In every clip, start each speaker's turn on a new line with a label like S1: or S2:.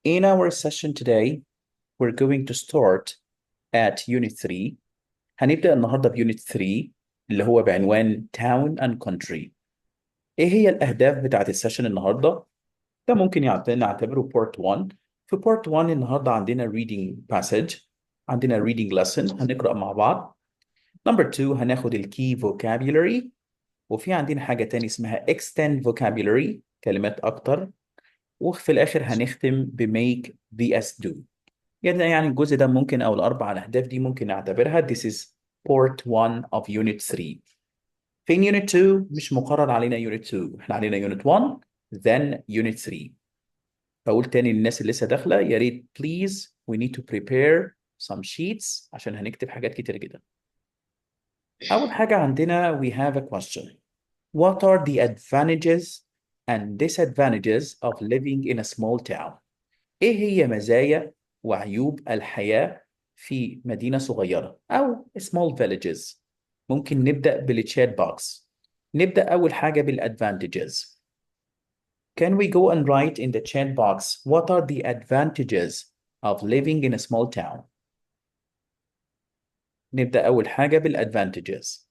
S1: In our session today, we're going to start at Unit 3. هنبدأ النهاردة بيونت 3 اللي هو بعنوان Town and Country. إيه هي الأهداف بتاعت السيشن النهاردة؟ ده ممكن نعتبره Part 1. في Part 1 النهاردة عندنا Reading Passage، عندنا Reading Lesson هنقرأ مع بعض. Number 2 هناخد الكي vocabulary، وفي عندنا حاجة تاني اسمها Extend vocabulary، كلمات أكتر. وفي الآخر هنختم بمake vs do. يعني الجزء ده ممكن أو الأربع الأهداف دي ممكن نعتبرها This is part 1 of unit 3. فين unit 2 مش مقرر علينا unit 2، احنا علينا unit 1 then unit 3. بقول تاني للناس اللي لسه داخلة يا ريت please we need to prepare some sheets عشان هنكتب حاجات كتير جدا. أول حاجة عندنا we have a question. What are the advantages and disadvantages of living in a small town? إيه هي مزايا وعيوب الحياة في مدينة صغيرة أو small villages؟ ممكن نبدأ بالchat box. نبدأ أول حاجة بالadvantages. Can we go and write in the chat box what are the advantages of living in a small town? نبدأ أول حاجة بالadvantages.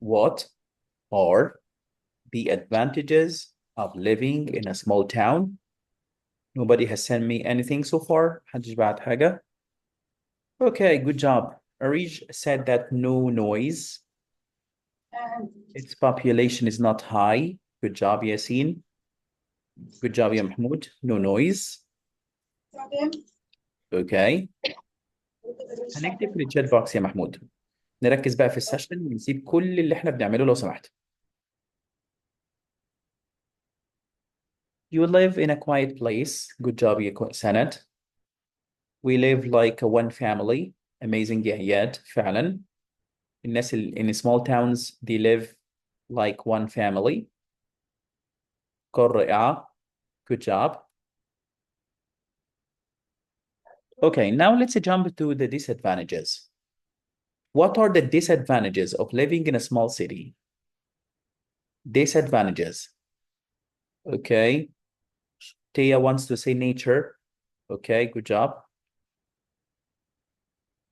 S1: What are the advantages of living in a small town? Nobody has sent me anything so far. محدش بعت حاجة. Okay, good job. Arij said that no noise. Its population is not high. Good job, Yasin. Good job, ya Mahmoud. No noise. Okay. هنكتب في الشات بوكس يا محمود. نركز بقى في السيشن ونسيب كل اللي احنا بنعمله لو سمحت. You live in a quiet place. Good job, ya Sanad. We live like a one family. Amazing يا إياد. فعلا. الناس in small towns they live like one family. رائعة. Good job. Okay, now let's jump to the disadvantages. What are the disadvantages of living in a small city? Disadvantages. Okay. Tia wants to say nature. Okay, good job.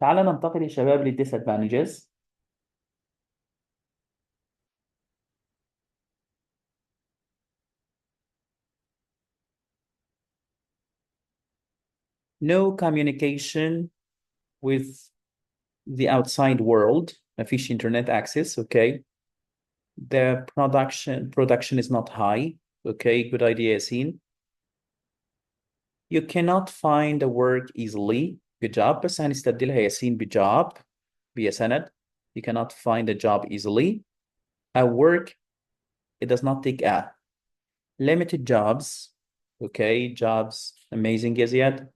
S1: تعال ننتقل يا شباب للdisadvantages. No communication with the outside world. مفيش internet access. Okay. The production is not high. Okay, good idea, Yasin. You cannot find a work easily. Good job. بس هنستبدلها ياسين بjob بيا سند. You cannot find a job easily. A work, it does not take a limited jobs. Okay, jobs. Amazing, Yazid.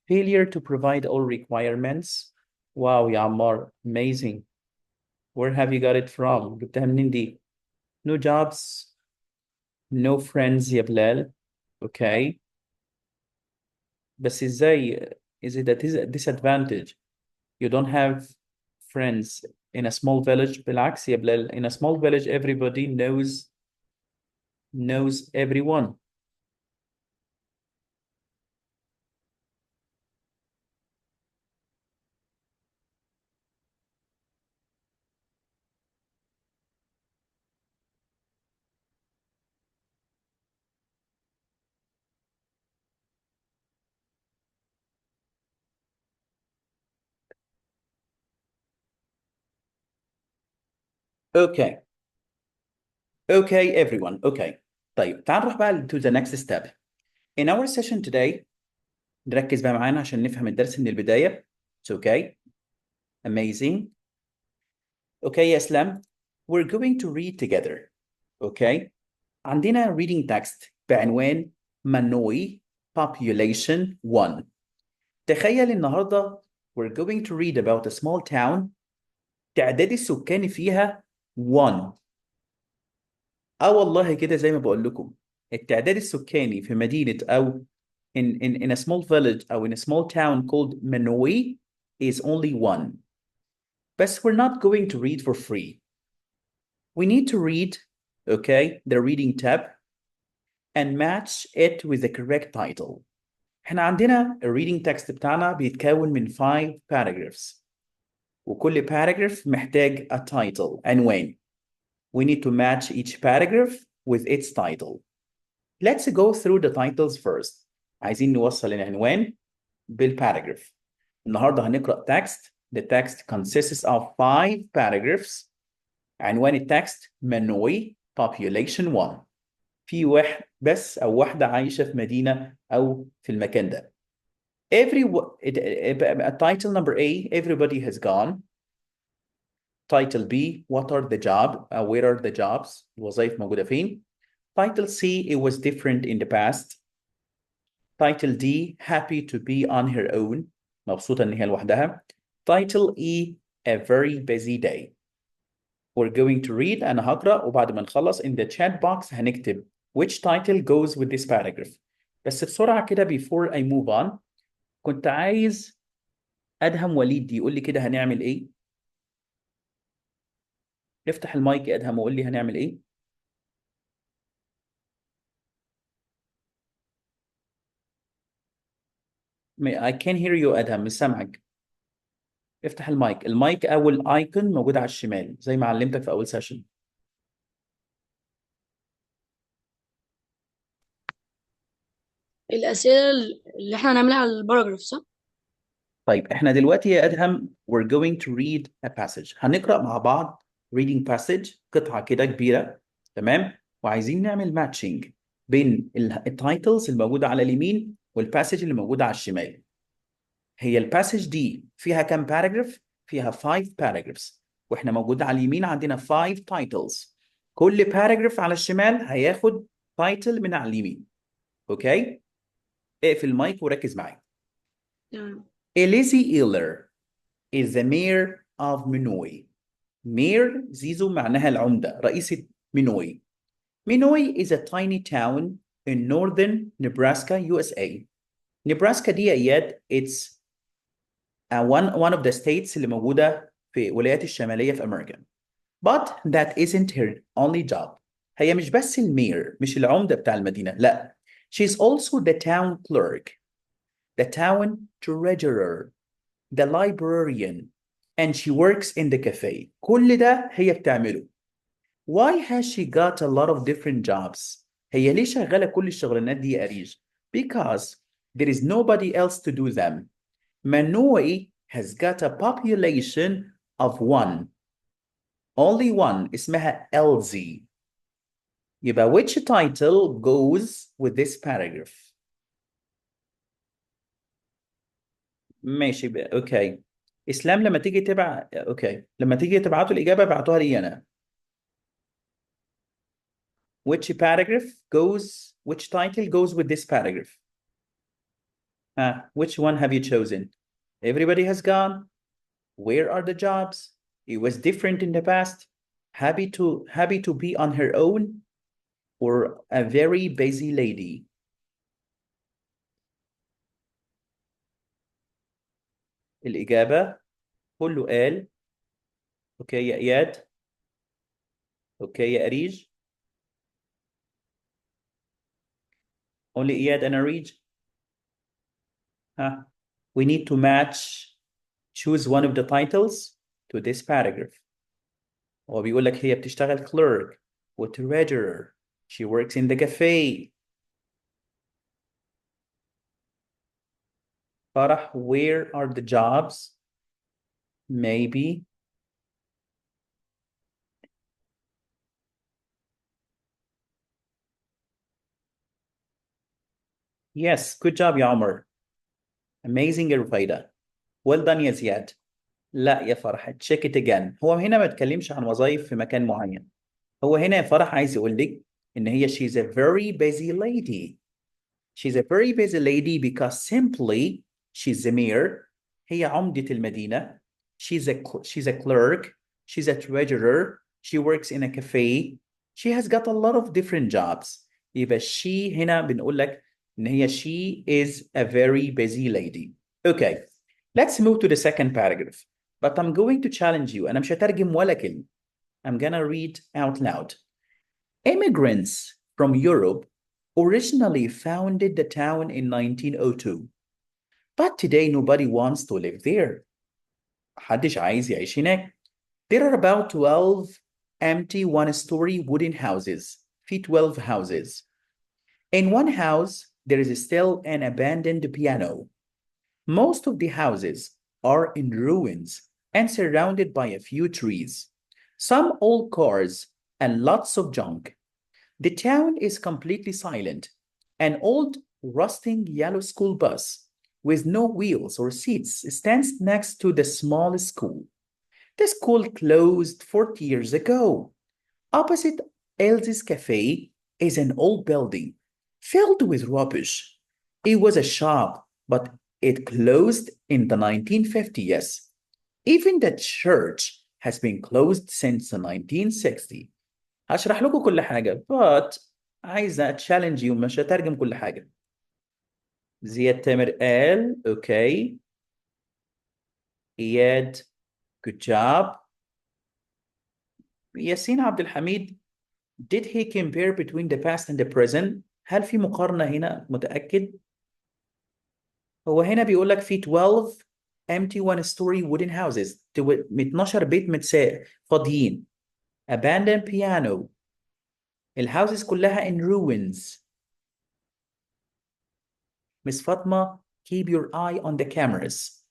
S1: Failure to provide all requirements. Wow, يا عمار. Amazing. Where have you got it from? جبتها منين دي? No jobs. No friends يا بلال. Okay. بس ازاي is it a disadvantage? You don't have friends in a small village. بالعكس يا بلال, in a small village everybody knows everyone. Okay. Okay, everyone. Okay. طيب تعال نروح بقى to the next step. In our session today نركز بقى معانا عشان نفهم الدرس من البداية. It's okay. Amazing. Okay يا اسلام. We're going to read together. Okay. عندنا reading text بعنوان Manoi Population 1. تخيل النهاردة we're going to read about a small town تعداد السكاني فيها 1. والله كده زي ما بقول لكم التعداد السكاني في مدينة أو in a small village or in a small town called Manoi is only one. But we're not going to read for free. We need to read, okay, the reading tab and match it with the correct title. احنا عندنا الريدنج تكست بتاعنا بيتكون من 5 paragraphs وكل paragraph محتاج a title عنوان. We need to match each paragraph with its title. Let's go through the titles first. عايزين نوصل العنوان بالparagraph. النهارده هنقرأ text. The text consists of 5 paragraphs. عنوان التكست منوي population 1. في واحد بس أو واحدة عايشة في مدينة أو في المكان ده. Title number A, everybody has gone. Title B, what are the jobs? Where are the jobs? الوظائف موجودة فين؟ Title C, it was different in the past. Title D, happy to be on her own. مبسوطة إن هي لوحدها. Title E, a very busy day. We're going to read. أنا هقرأ وبعد ما نخلص in the chat box هنكتب which title goes with this paragraph. بس بسرعة كده before I move on كنت عايز أدهم وليد يقول لي كده هنعمل إيه؟ افتح المايك يا أدهم وقول لي هنعمل إيه؟ I can't hear you أدهم مش سامعك. افتح المايك أو الأيكون موجود على الشمال زي ما علمتك في أول سيشن.
S2: الأسئلة اللي احنا هنعملها على الباراجراف صح؟
S1: طيب احنا دلوقتي يا أدهم we're going to read a passage. هنقرأ مع بعض reading passage قطعة كده كبيرة تمام؟ وعايزين نعمل matching بين التايتلز الموجودة على اليمين والباسج اللي موجودة على الشمال. هي الباسج دي فيها كام باراجراف؟ فيها 5 paragraphs واحنا موجود على اليمين عندنا 5 titles. كل باراجراف على الشمال هياخد تايتل من على اليمين. اوكي؟ اقفل المايك وركز معايا.
S2: تمام.
S1: Elise Eller is the mayor of Minoi. Mayor زيزو معناها العمدة رئيسة مينوي. Minoi is a tiny town in northern Nebraska, USA. Nebraska دي اياد it's one of the states اللي موجودة في الولايات الشمالية في أمريكا. But that isn't her only job. هي مش بس المير مش العمدة بتاع المدينة لا. She's also the town clerk, the town treasurer, the librarian, and she works in the cafe. كل ده هي بتعمله. Why has she got a lot of different jobs? هي ليه شغالة كل الشغلانات دي يا أريج؟ Because there is nobody else to do them. Manoi has got a population of 1. Only one اسمها LZ. يبقى which title goes with this paragraph؟ ماشي بقى. اوكي اسلام لما تيجي تبع اوكي لما تيجي تبعتوا الاجابه ابعتوها لي انا. which title goes with this paragraph؟ which one have you chosen? Everybody has gone. Where are the jobs? It was different in the past. Happy to be on her own, or a very busy lady. الإجابة كله قال اوكي يا اياد اوكي يا اريج only اياد and اريج. we need to choose one of the titles to this paragraph. هو بيقول لك هي بتشتغل clerk و treasurer. She works in the cafe. فرح, where are the jobs? Maybe. Yes, good job يا عمر. Amazing يا رفيدة. Well done يا زياد. لا يا فرح, check it again. هو هنا ما اتكلمش عن وظائف في مكان معين. هو هنا يا فرح عايز يقول لك إن هي she's a very busy lady. She's a very busy lady because simply she's the mayor. هي عمدة المدينة. She's a clerk. She's a treasurer. She works in a cafe. She has got a lot of different jobs. يبقى she هنا بنقول لك إن هي she is a very busy lady. Okay, let's move to the second paragraph. But I'm going to challenge you. أنا مش هترجم ولا كلمة. I'm gonna read out loud. Immigrants from Europe originally founded the town in 1902. But today nobody wants to live there. محدش عايز يعيش هناك. There are about 12 empty one-story wooden houses. في 12 houses. In one house, there is still an abandoned piano. Most of the houses are in ruins and surrounded by a few trees, some old cars, and lots of junk. The town is completely silent. An old, rusting yellow school bus with no wheels or seats stands next to the small school. The school closed 40 years ago. Opposite Elsie's Cafe is an old building filled with rubbish. It was a shop, but it closed in the 1950s. Even the church has been closed since the 1960. هشرح لكم كل حاجة but عايزة challenge you مش هترجم كل حاجة. زياد تامر قال okay. إياد good job. ياسين عبد الحميد did he compare between the past and the present؟ هل في مقارنة هنا متأكد؟ هو هنا بيقول لك في 12 empty one story wooden houses 12 بيت متساء فاضيين. abandoned piano. الهاوسز كلها in ruins. Miss Fatma, keep your eye on the cameras.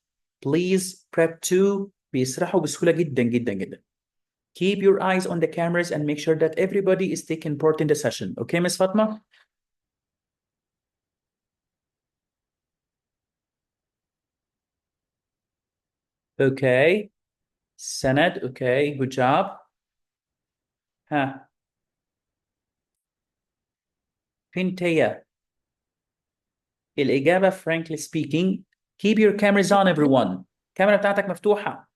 S1: Please prep 2 بيسرحوا بسهولة جدا جدا جدا. Keep your eyes on the cameras and make sure that everybody is taking part in the session. Okay, Miss Fatma? Okay. Sanad, okay, good job. ها. Pinteya. الإجابة frankly speaking, keep your cameras on everyone. الكاميرا بتاعتك مفتوحة.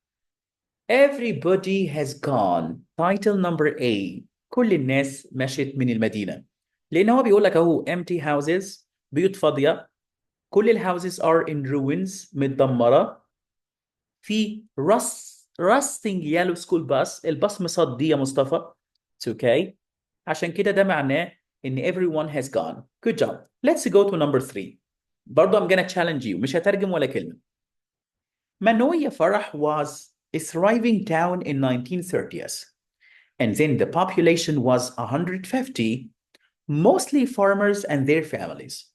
S1: Everybody has gone. Title number A. كل الناس مشت من المدينة. لأن هو بيقول لك أهو empty houses بيوت فاضية. كل الهاوسز are in ruins متدمرة. في rusting yellow school bus. الباص مصدي يا مصطفى. It's okay. عشان كده ده معناه إن everyone has gone. Good job. Let's go to number 3. برضه I'm gonna challenge you. مش هترجم ولا كلمة. Manoia Farah was a thriving town in 1930s. And then the population was 150, mostly farmers and their families.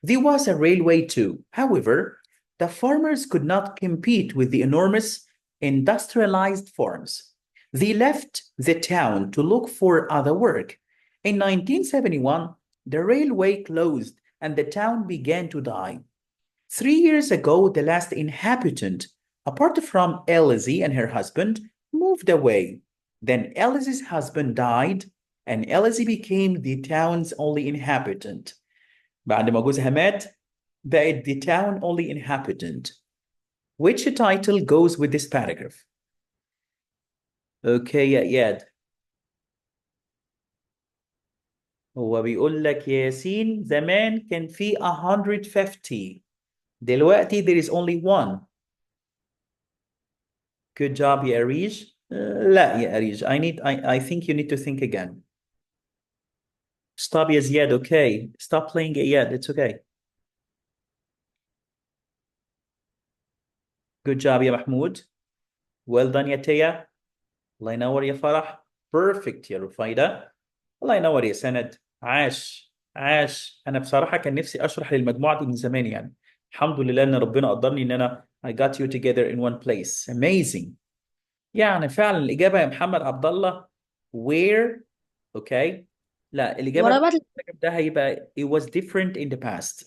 S1: There was a railway too. However, the farmers could not compete with the enormous industrialized farms. They left the town to look for other work. In 1971, the railway closed and the town began to die. 3 years ago, the last inhabitant, apart from Elsie and her husband, moved away. Then Elsie's husband died and Elsie became the town's only inhabitant. بعد ما جوزها مات بقت the town only inhabitant. Which title goes with this paragraph? Okay يا إياد. هو بيقول لك يا ياسين زمان كان في 150. دلوقتي there is only one. Good job يا أريج. لا يا أريج. I think you need to think again. Stop يا زياد. Okay. Stop playing يا إياد. It's okay. Good job يا محمود. Well done يا تيا. الله ينور يا فرح. Perfect يا رفايدة. الله ينور يا سند. عاش. أنا بصراحة كان نفسي أشرح للمجموعة دي من زمان يعني. الحمد لله إن ربنا قدرني إن أنا I got you together in one place. Amazing. يعني فعلا الإجابة يا محمد عبد الله where okay لا الإجابة
S2: ورا
S1: ده هيبقى it was different in the past.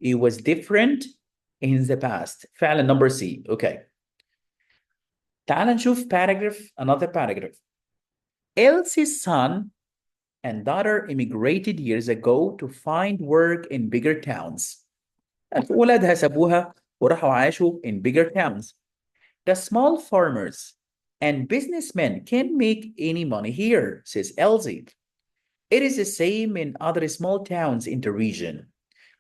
S1: It was different in the past. فعلا number C. Okay. تعال نشوف another paragraph. Elsie's son and daughter immigrated years ago to find work in bigger towns. ولادها سابوها وراحوا عاشوا in bigger towns. The small farmers and businessmen can't make any money here, says Elsie. It is the same in other small towns in the region.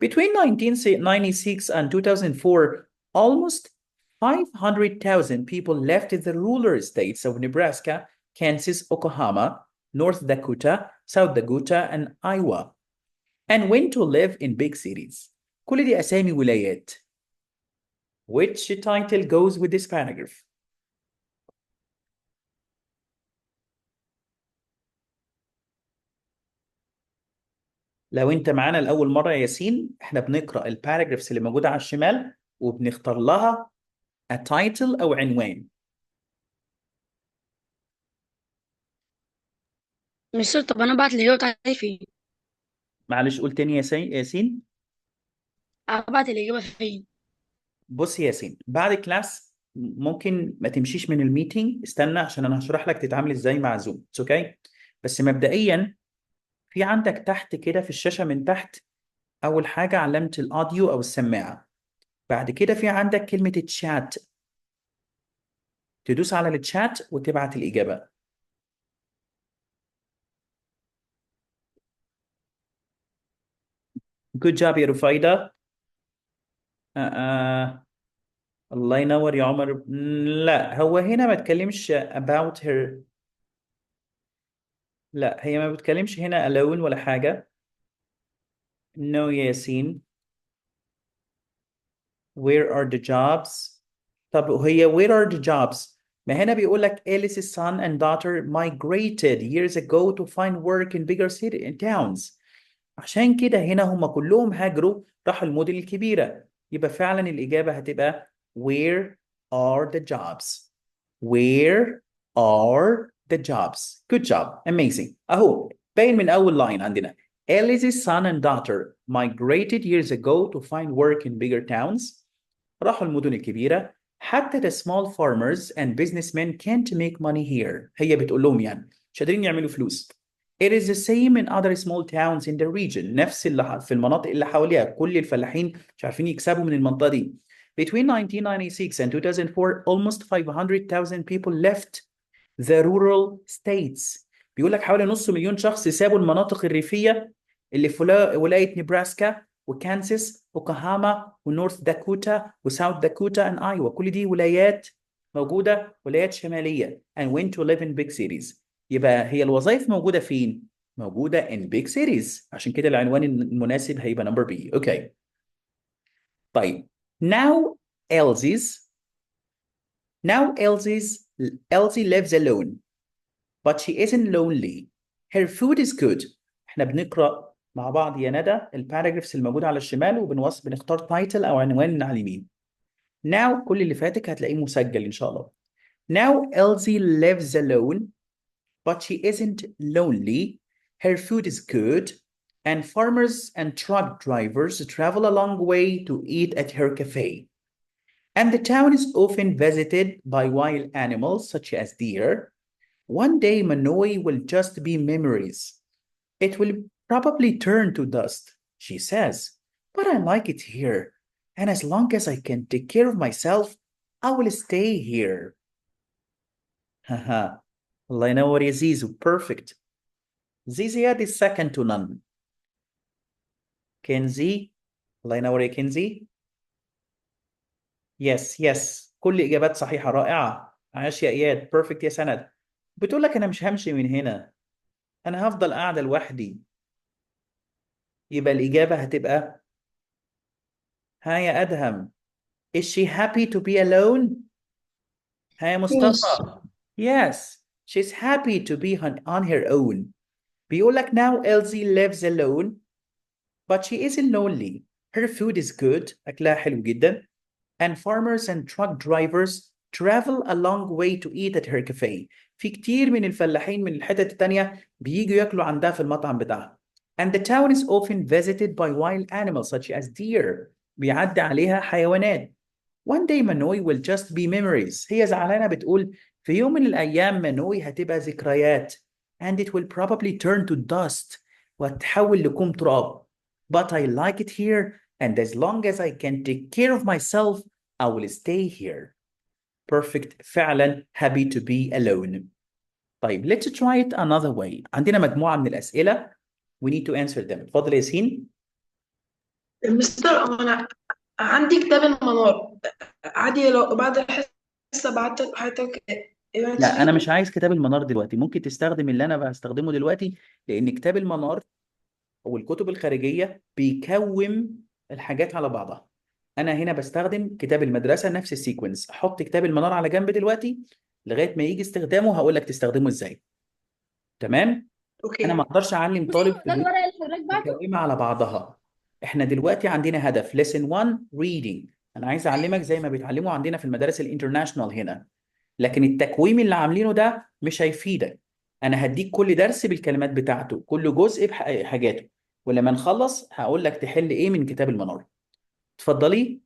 S1: Between 1996 and 2004, almost 500,000 people left the rural states of Nebraska, Kansas, Oklahoma, North Dakota, South Dakota, and Iowa, and went to live in big cities. كل دي أسامي ولايات. Which title goes with this paragraph? لو انت معانا لأول مرة يا ياسين، احنا بنقرأ الباراجرافز اللي موجودة على الشمال وبنختار لها a title أو عنوان.
S2: مستر، طب انا بعت الاجابه بتاعتي فين؟
S1: معلش قول تاني يا ياسين.
S2: ابعت الاجابه فين؟
S1: بص يا ياسين، بعد كلاس ممكن ما تمشيش من الميتنج، استنى عشان انا هشرح لك تتعامل ازاي مع زوم. اوكي؟ بس مبدئيا في عندك تحت كده في الشاشة من تحت اول حاجة علامة الاوديو او السماعة. بعد كده في عندك كلمة الشات، تدوس على الشات وتبعت الإجابة. Good job يا رفايدة. الله ينور يا عمر. لا هو هنا ما تكلمش about her. لا هي ما بتكلمش هنا alone ولا حاجة. No يا ياسين. Where are the jobs؟ طب هي where are the jobs؟ ما هنا بيقول لك Alice's son and daughter migrated years ago to find work in bigger city in towns. عشان كده هنا هم كلهم هاجروا راحوا المدن الكبيرة. يبقى فعلا الإجابة هتبقى where are the jobs؟ Where are the jobs؟ Good job. Amazing. أهو باين من أول line عندنا. Alice's son and daughter migrated years ago to find work in bigger towns. راحوا المدن الكبيرة. حتى the small farmers and businessmen can't make money here. هي بتقول لهم يعني مش قادرين يعملوا فلوس. It is the same in other small towns in the region. نفس اللي في المناطق اللي حواليها، كل الفلاحين مش عارفين يكسبوا من المنطقة دي. Between 1996 and 2004, almost 500,000 people left the rural states. بيقول لك حوالي نص مليون شخص سابوا المناطق الريفية اللي في ولاية نيبراسكا وكانساس اوكلاهوما ونورث داكوتا وساوث داكوتا and ايوا. كل دي ولايات موجودة، ولايات شمالية. and went to live in big cities. يبقى هي الوظائف موجودة فين؟ موجودة in big cities. عشان كده العنوان المناسب هيبقى number B. اوكي. طيب now Elsie lives alone but she isn't lonely. Her food is good. احنا بنقرأ مع بعض يا ندى الباراجرافز الموجودة على الشمال بنختار تايتل أو عنوان من على اليمين. Now كل اللي فاتك هتلاقيه مسجل إن شاء الله. Now Elsie lives alone but she isn't lonely. Her food is good and farmers and truck drivers travel a long way to eat at her cafe. And the town is often visited by wild animals such as deer. One day Manoi will just be memories. It will probably turn to dust, she says, but I like it here. And as long as I can take care of myself, I will stay here. Haha. Allah ينور يا زيزو. Perfect. زيزياد is second to none. كنزي. الله ينور يا كنزي. Yes. كل إجابات صحيحة رائعة. عاش يا إياد. Perfect يا سند. بتقول لك أنا مش همشي من هنا، أنا هفضل قاعدة لوحدي. يبقى الإجابة هتبقى ها يا أدهم. Is she happy to be alone؟ ها يا مصطفى. Yes. She's happy to be on her own. بيقول لك now Elsie lives alone but she isn't lonely. Her food is good. أكلها حلو جدا. And farmers and truck drivers travel a long way to eat at her cafe. في كتير من الفلاحين من الحتت التانية بييجوا ياكلوا عندها في المطعم بتاعها. And the town is often visited by wild animals such as deer. بيعدي عليها حيوانات. One day Manoi will just be memories. هي زعلانة بتقول في يوم من الأيام منوي هتبقى ذكريات. And it will probably turn to dust. وتحول لكم تراب. But I like it here. And as long as I can take care of myself, I will stay here. Perfect. فعلا happy to be alone. طيب let's try it another way. عندنا مجموعة من الأسئلة. We need to answer them. اتفضل ياسين.
S3: مستر انا عندي كتاب المنار، عادي لو بعد الحصه بعت لحضرتك ايميل
S1: لا انا مش
S3: فيه.
S1: عايز كتاب المنار دلوقتي، ممكن تستخدم اللي انا بستخدمه دلوقتي، لان كتاب المنار او الكتب الخارجيه بيكوم الحاجات على بعضها. انا هنا بستخدم كتاب المدرسه نفس السيكونس. احط كتاب المنار على جنب دلوقتي لغايه ما يجي استخدامه هقول لك تستخدمه ازاي. تمام. انا ما
S3: اوكي.
S1: اقدرش اعلم
S2: بصي،
S1: طالب
S2: هو
S1: في
S2: ده
S1: الوقت
S2: الورق اللي حضرتك بعته.
S1: مكومه على بعضها. احنا دلوقتي عندنا هدف lesson 1 reading. انا عايز اعلمك زي ما بيتعلموا عندنا في المدارس الانترناشونال هنا، لكن التكويم اللي عاملينه ده مش هيفيدك. انا هديك كل درس بالكلمات بتاعته، كل جزء بحاجاته، ولما نخلص هقول لك تحل ايه من كتاب المنار. اتفضلي.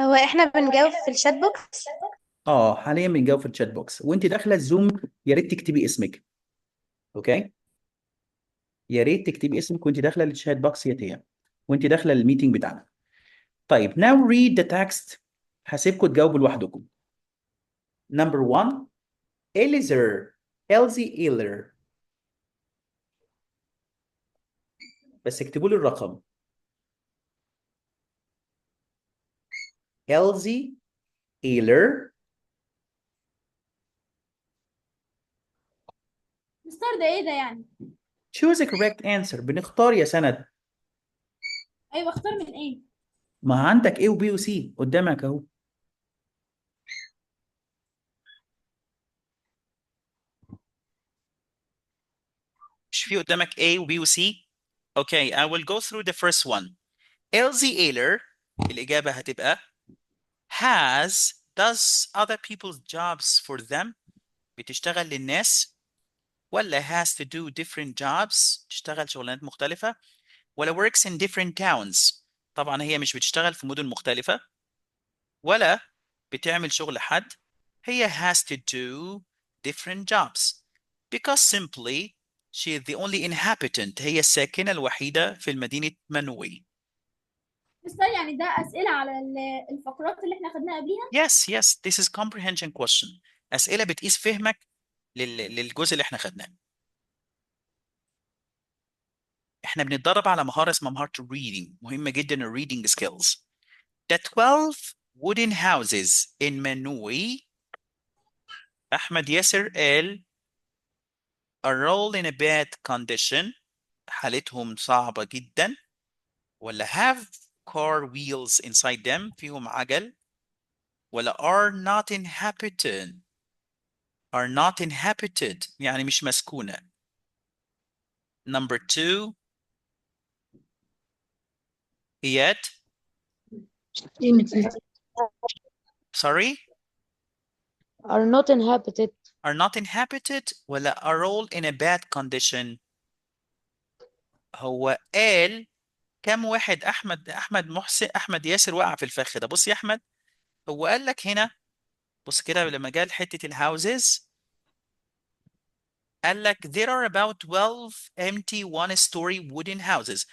S4: هو احنا بنجاوب في الشات بوكس؟
S1: اه حاليا بنجاوب في الشات بوكس، وانت داخله الزوم يا ريت تكتبي اسمك. اوكي، يا ريت تكتبي اسمك وانت داخله الشات بوكس يا تيا، وانت داخله الميتنج بتاعنا. طيب now read the text. هسيبكم تجاوبوا لوحدكم. Number 1 Eliezer. Elsie Eller. بس اكتبوا لي الرقم. Elsie Eller.
S2: مستر ده ايه ده يعني؟
S1: Choose a correct answer. بنختار يا سند.
S2: ايوه، اختار من ايه؟
S1: ما عندك A و B و C قدامك اهو. مش في قدامك A و B و C؟ Okay, I will go through the first one. Elsie Eller الإجابة هتبقى does other people's jobs for them. بتشتغل للناس، ولا has to do different jobs تشتغل شغلانات مختلفة، ولا works in different towns. طبعا هي مش بتشتغل في مدن مختلفة، ولا بتعمل شغل حد. هي has to do different jobs because simply she is the only inhabitant. هي الساكنة الوحيدة في المدينة منوي.
S2: مستر يعني ده أسئلة على الفقرات اللي احنا خدناها قبليها؟
S1: Yes, yes, this is comprehension question. أسئلة بتقيس فهمك للجزء اللي احنا خدناه. احنا بنتدرب على مهارة اسمها مهارة reading، مهمة جدا ال reading skills. The 12 wooden houses in Manui. أحمد ياسر قال are all in a bad condition. حالتهم صعبة جدا. ولا have car wheels inside them. فيهم عجل. ولا are not inhabited. are not inhabited يعني مش مسكونة. Number 2 إياد. Sorry.
S4: are not inhabited.
S1: are not inhabited ولا are all in a bad condition. هو قال كم واحد؟ احمد محسن، احمد ياسر وقع في الفخ ده. بص يا احمد، هو قال لك هنا، بص كده لما جال حته الهاوزز قال لك there are about 12 empty one-story wooden houses.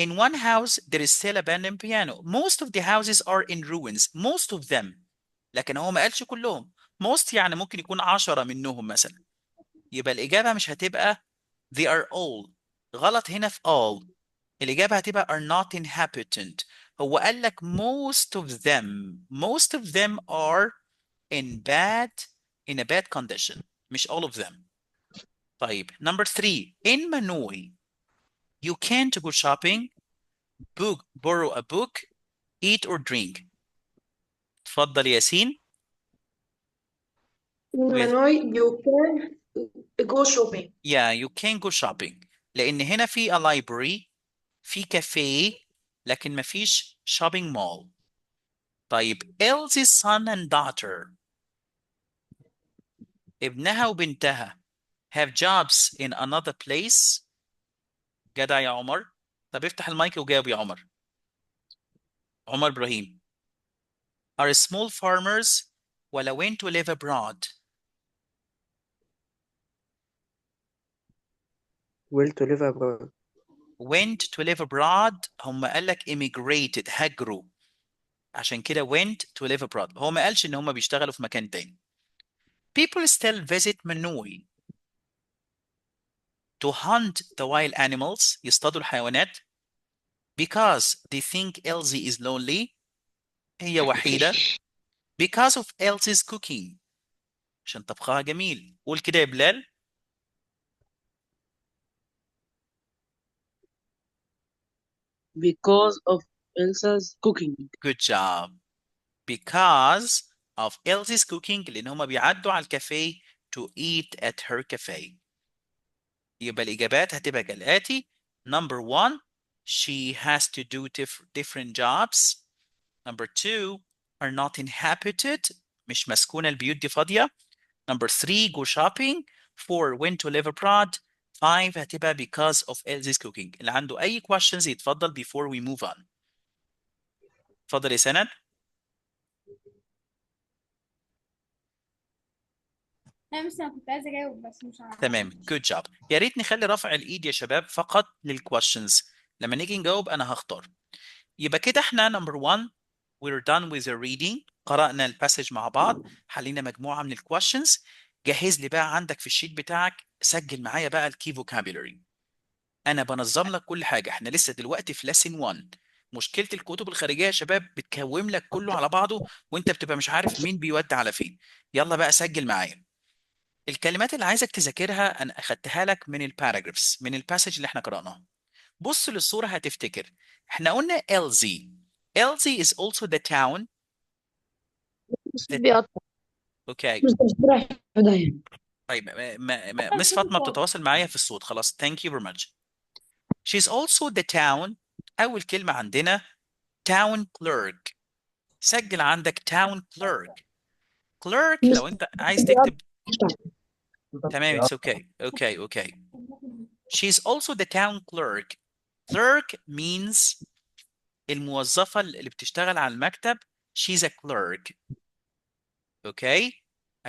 S1: In one house there is still abandoned piano. Most of the houses are in ruins. Most of them. لكن هو ما قالش كلهم. Most يعني ممكن يكون 10 منهم مثلا. يبقى الإجابة مش هتبقى they are all. غلط هنا في all. الإجابة هتبقى are not inhabited. هو قال لك most of them. Most of them are in a bad condition. مش all of them. طيب number 3 in Manui you can't go shopping, borrow a book, eat or drink. اتفضل ياسين.
S3: In
S1: ويا-
S3: Hanoi you can go shopping.
S1: yeah, you can go shopping لأن هنا في a library، في كافيه، لكن ما فيش shopping mall. طيب Elsie's son and daughter ابنها وبنتها have jobs in another place. جدع يا عمر. طب افتح المايك وجاوب يا عمر. عمر إبراهيم. are small farmers ولا went to live abroad.
S5: will to live abroad.
S1: went to live abroad هم قال لك immigrated هاجروا، عشان كده went to live abroad. هو ما قالش ان هم بيشتغلوا في مكان تاني. people still visit Manui to hunt the wild animals. يصطادوا الحيوانات. because they think Elsie is lonely. هي وحيدة. because of Elsie's cooking. عشان طبخها جميل. قول كده يا بلال.
S5: Because of Elsa's cooking.
S1: Good job. Because of Elsie's cooking لأن هما بيعدوا على الكافيه to eat at her cafe. يبقى الإجابات هتبقى كالآتي. Number 1, she has to do different jobs. Number 2, are not inhabited. مش مسكونة البيوت دي فاضية. Number 3, go shopping. 4, went to live abroad. 5 هتبقى because of Elsie's cooking. اللي عنده أي questions يتفضل before we move on. اتفضل يا سند.
S2: انا مش انا كنت عايزه اجاوب بس مش عارفه.
S1: تمام. Good job. يا ريت نخلي رفع الإيد يا شباب فقط للquestions. لما نيجي نجاوب أنا هختار. يبقى كده احنا number 1 we're done with the reading. قرأنا الباسج مع بعض. حلينا مجموعة من الquestions. جهز لي بقى عندك في الشيت بتاعك. سجل معايا بقى الكي vocabulary. انا بنظم لك كل حاجه. احنا لسه دلوقتي في lesson 1. مشكله الكتب الخارجيه يا شباب بتكوم لك كله على بعضه وانت بتبقى مش عارف مين بيودي على فين. يلا بقى سجل معايا. الكلمات اللي عايزك تذاكرها انا اخدتها لك من الباراجرافز من الباسج اللي احنا قرأناه. بص للصوره هتفتكر. احنا قلنا Elsie. Elsie is also the town.
S4: بيقطع.
S1: اوكي.
S3: رايح في داهية.
S1: طيب مس فاطمه بتتواصل معايا في الصوت. خلاص. Thank you very much. She's also the town. اول كلمه عندنا town clerk. سجل عندك town clerk. clerk لو انت عايز تكتب. تمام. it's okay. She's also the town clerk. Clerk means الموظفة اللي بتشتغل على المكتب. She's a clerk. Okay.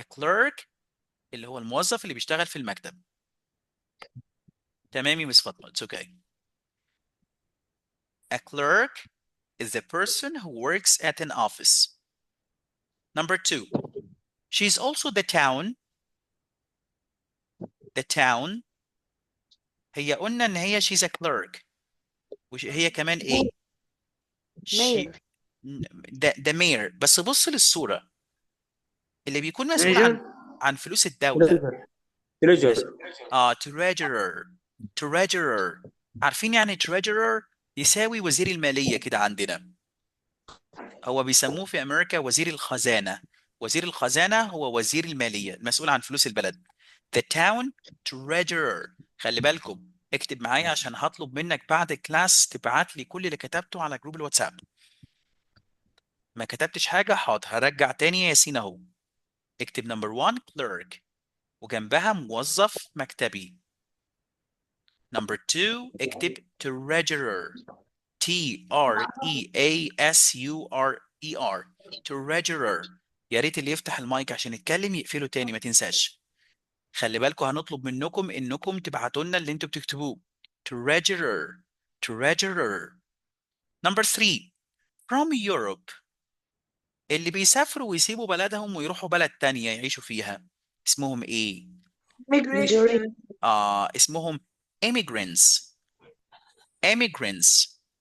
S1: A clerk اللي هو الموظف اللي بيشتغل في المكتب. تمام يا مس فاطمة. it's okay. A clerk is the person who works at an office. Number 2. She's also the town. The town هي قلنا ان هي she's a clerk. وهي كمان ايه؟
S4: مير.
S1: ده mayor. بس بص للصورة. اللي بيكون مسؤول عن فلوس الدولة. treasurer. عارفين يعني treasurer؟ يساوي وزير المالية كده عندنا. هو بيسموه في أمريكا وزير الخزانة. وزير الخزانة هو وزير المالية المسؤول عن فلوس البلد. The town treasurer. خلي بالكم اكتب معايا عشان هطلب منك بعد الكلاس تبعت لي كل اللي كتبته على جروب الواتساب. ما كتبتش حاجة حاضر هرجع تاني يا ياسين اهو. اكتب number 1 clerk وجنبها موظف مكتبي. number 2 اكتب treasurer. treasurer. treasurer. يا ريت اللي يفتح المايك عشان يتكلم يقفله تاني ما تنساش. خلي بالكم هنطلب منكم انكم تبعتوا لنا اللي انتوا بتكتبوه. treasurer. number 3 from Europe. اللي بيسافروا ويسيبوا بلدهم ويروحوا بلد تانية يعيشوا فيها اسمهم ايه؟
S3: migration.
S1: اسمهم immigrants.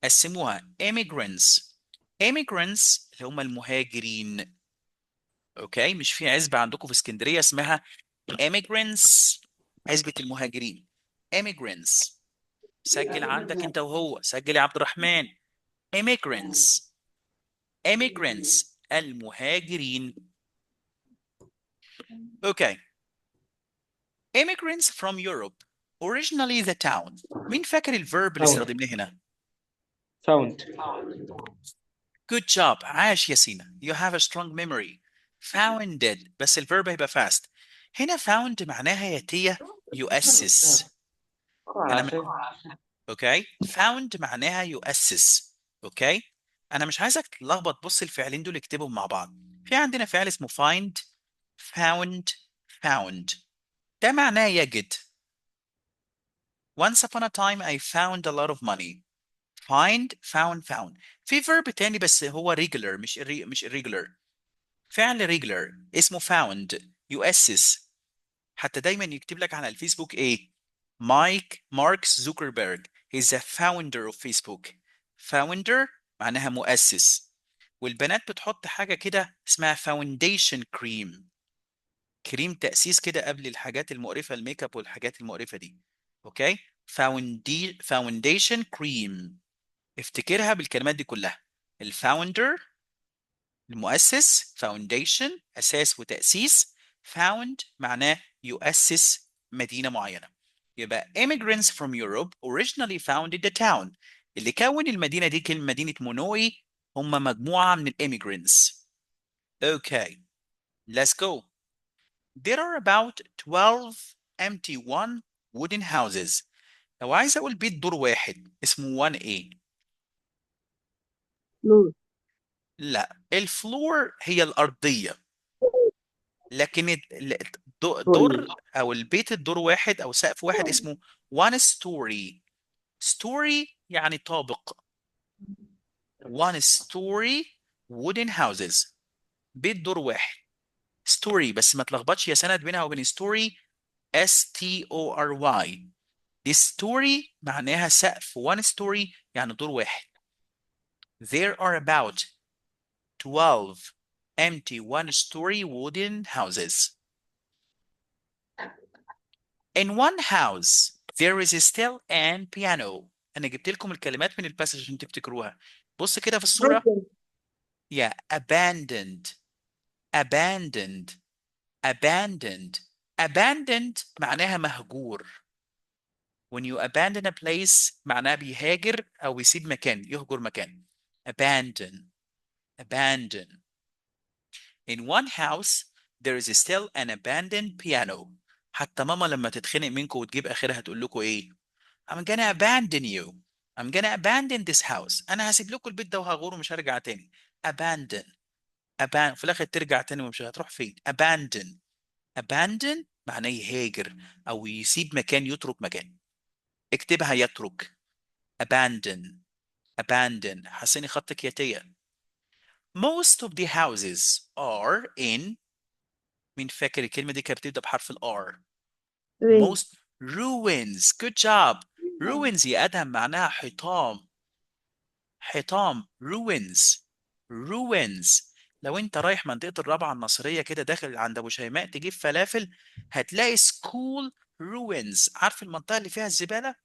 S1: قسموها immigrants اللي هم المهاجرين. اوكي. مش في عزبة عندكم في اسكندرية اسمها immigrants. عزبة المهاجرين immigrants. سجل عندك انت وهو. سجل يا عبد الرحمن. immigrants المهاجرين. اوكي. immigrants from Europe. Originally the town. مين فاكر الفيرب اللي استخدمناه هنا؟
S5: Found.
S1: Good job. عاش يا سينا. You have a strong memory. Founded. بس الفيرب هيبقى fast. هنا found معناها ياتية يؤسس. اوكي. found معناها يؤسس. اوكي. انا مش عايزك تلخبط. بص الفعلين دول اكتبهم مع بعض. في عندنا فعل اسمه find. found. ده معناه يجد. Once upon a time I found a lot of money. find found. في verb تاني بس هو regular مش irregular. فعل regular اسمه found يؤسس. حتى دايما يكتب لك على الفيسبوك ايه؟ مارك زوكربيرج. He's the founder of Facebook. founder معناها مؤسس، والبنات بتحط حاجة كده اسمها foundation cream، كريم تأسيس كده قبل الحاجات المقرفة الميك اب والحاجات المقرفة دي. اوكي، foundation cream، افتكرها بالكلمات دي كلها. الفاوندر المؤسس، foundation أساس وتأسيس، found معناه يؤسس مدينة معينة. يبقى immigrants from Europe originally founded the town. اللي كون المدينة دي كلمة مدينة مونوي، هم مجموعة من الimmigrants. Okay, let's go. There are about 12 empty one wooden houses. لو عايز أقول بيت دور واحد اسمه 1A.
S5: فلور.
S1: لا، الفلور هي الأرضية، لكن دور أو البيت الدور واحد أو سقف واحد اسمه one story. story يعني طابق. one story wooden houses، بيت دور واحد. story بس ما تلخبطش يا سند بينها وبين story story. دي story معناها سقف، one story يعني دور واحد. There are about 12 empty one-story wooden houses. In one house there is still an piano. أنا جبت لكم الكلمات من الباسج عشان تفتكروها. بص كده في الصورة. Yeah, abandoned, abandoned, abandoned. abandoned معناها مهجور. When you abandon a place معناه بيهاجر أو يسيب مكان، يهجر مكان. Abandon, abandon. In one house there is still an abandoned piano. حتى ماما لما تتخنق منكم وتجيب آخرها تقول لكم إيه؟ I'm gonna abandon you. I'm gonna abandon this house. أنا هسيب لكم البيت ده وهغور ومش هرجع تاني. Abandon. في الآخر ترجع تاني ومش هتروح فين. Abandon. Abandon معناه يهاجر أو يسيب مكان، يترك مكان. اكتبها يترك. Abandon. Abandon. حسني خطك يا تيا. Most of the houses are in. مين فاكر الكلمة دي كانت بتبدأ بحرف ال R؟ Most ruins. Good job. ruins يا أدهم معناها حطام. حطام. ruins. ruins. لو انت رايح منطقة الرابعة النصرية كده داخل عند أبو شيماء تجيب فلافل، هتلاقي school ruins. عارف المنطقة اللي فيها الزبالة؟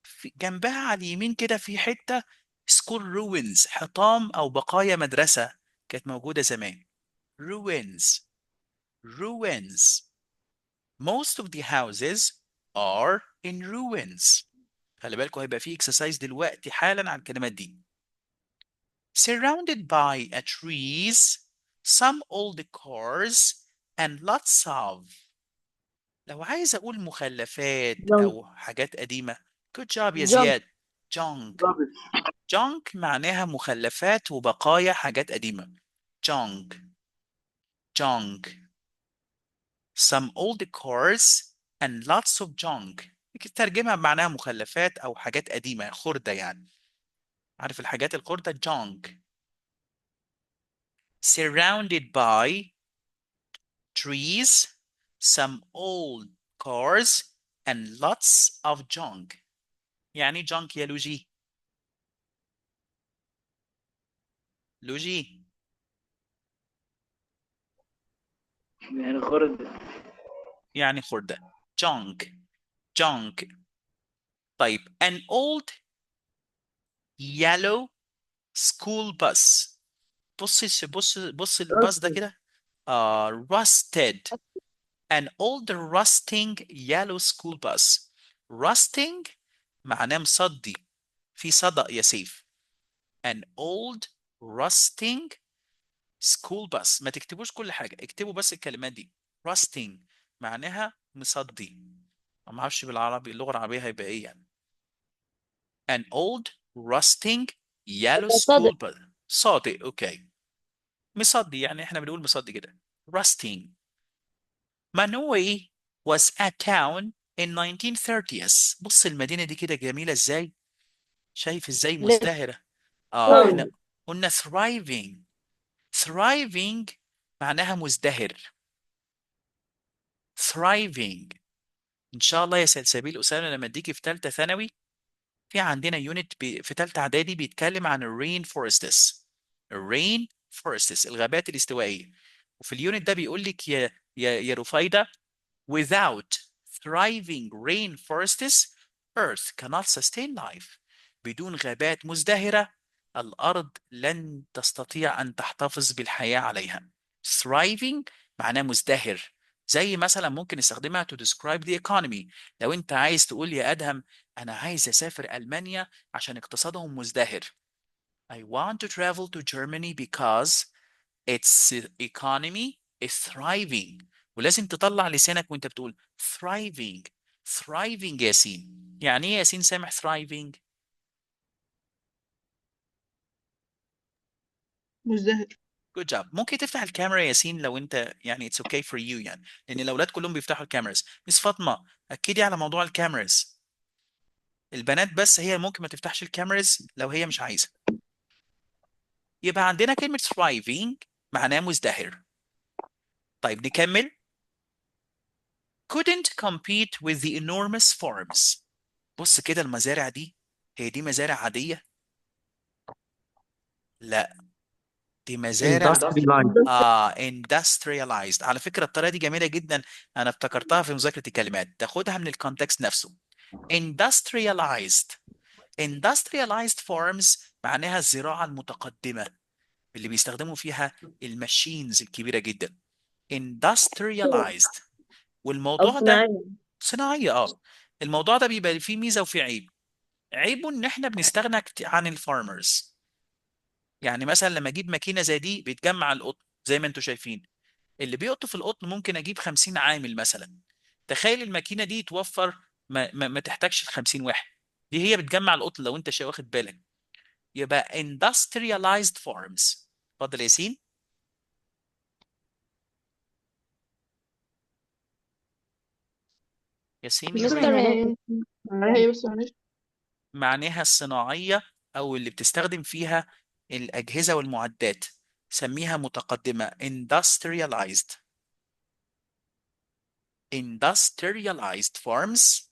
S1: في جنبها على اليمين كده في حتة school ruins، حطام أو بقايا مدرسة كانت موجودة زمان. ruins. ruins. Most of the houses are in ruins. خلي بالكم هيبقى في exercise دلوقتي حالا عن الكلمات دي. Surrounded by trees, some old cars and lots of. لو عايز أقول مخلفات أو حاجات قديمة. Good job يا زياد. junk. junk معناها مخلفات وبقايا حاجات قديمة. junk. junk. Some old cars and lots of junk. ترجمها بمعناها مخلفات أو حاجات قديمة، خردة يعني. عارف الحاجات الخردة junk. Surrounded by trees, some old cars and lots of junk. يعني junk يا لوجي. لوجي.
S5: يعني خرد.
S1: يعني خردة. junk. junk. طيب an old yellow school bus. بص الباص ده كده. rusted. An old rusting yellow school bus. rusting معناه مصدي، في صدأ يا سيف. An old rusting school bus. ما تكتبوش كل حاجة، اكتبوا بس الكلمات دي. rusting معناها مصدي. ما اعرفش بالعربي اللغة العربية هيبقى ايه يعني. An old rusting yellow school bus. صادق. اوكي. مصدي يعني احنا بنقول مصدي كده. rusting. Manoi was a town in 1930s. بص المدينة دي كده جميلة ازاي؟ شايف ازاي مزدهرة؟ احنا قلنا thriving. thriving معناها مزدهر. thriving. ان شاء الله يا سلسبيل أسامة لما اديكي في ثالثة ثانوي في عندنا يونت في ثالثه اعدادي بيتكلم عن الرين فورستس. الرين فورستس الغابات الاستوائيه. وفي اليونت ده بيقول لك يا رفايده without thriving rainforests earth cannot sustain life. بدون غابات مزدهره الارض لن تستطيع ان تحتفظ بالحياه عليها. thriving معناه مزدهر. زي مثلا ممكن نستخدمها to describe the economy. لو انت عايز تقول يا ادهم انا عايز اسافر المانيا عشان اقتصادهم مزدهر. I want to travel to Germany because its economy is thriving. ولازم تطلع لسانك وانت بتقول thriving. thriving يا ياسين. يعني ايه يا ياسين سامح thriving؟
S3: مزدهر.
S1: Good job. ممكن تفتح الكاميرا يا ياسين لو انت يعني it's okay for you يعني، لان الاولاد كلهم بيفتحوا الكاميراز. مس فاطمه اكدي على موضوع الكاميراز. البنات بس هي ممكن ما تفتحش الكاميراز لو هي مش عايزه. يبقى عندنا كلمه thriving معناه مزدهر. طيب نكمل. couldn't compete with the enormous farms. بص كده المزارع دي، هي دي مزارع عاديه؟ لا، دي مزارع industrialized. على فكرة الطريقة دي جميلة جدا، أنا افتكرتها في مذاكرة الكلمات، تاخدها من الكونتكست نفسه. industrialized. industrialized farms معناها الزراعة المتقدمة اللي بيستخدموا فيها الماشينز الكبيرة جدا. industrialized. والموضوع ده صناعية. الموضوع ده بيبقى فيه ميزة وفيه عيب. عيبه ان احنا بنستغنى عن الفارمرز. يعني مثلا لما اجيب ماكينه زي دي بتجمع القطن زي ما انتم شايفين، اللي بيقطف في القطن ممكن اجيب 50 عامل مثلا. تخيل الماكينه دي توفر ما تحتاجش ال 50 واحد. دي هي بتجمع القطن لو انت واخد بالك. يبقى industrialized farms. اتفضل يا ياسين. ياسين
S4: مستر
S3: معناها ايه بس معلش؟
S1: معناها الصناعيه او اللي بتستخدم فيها الاجهزه والمعدات، سميها متقدمه industrialized. industrialized farms.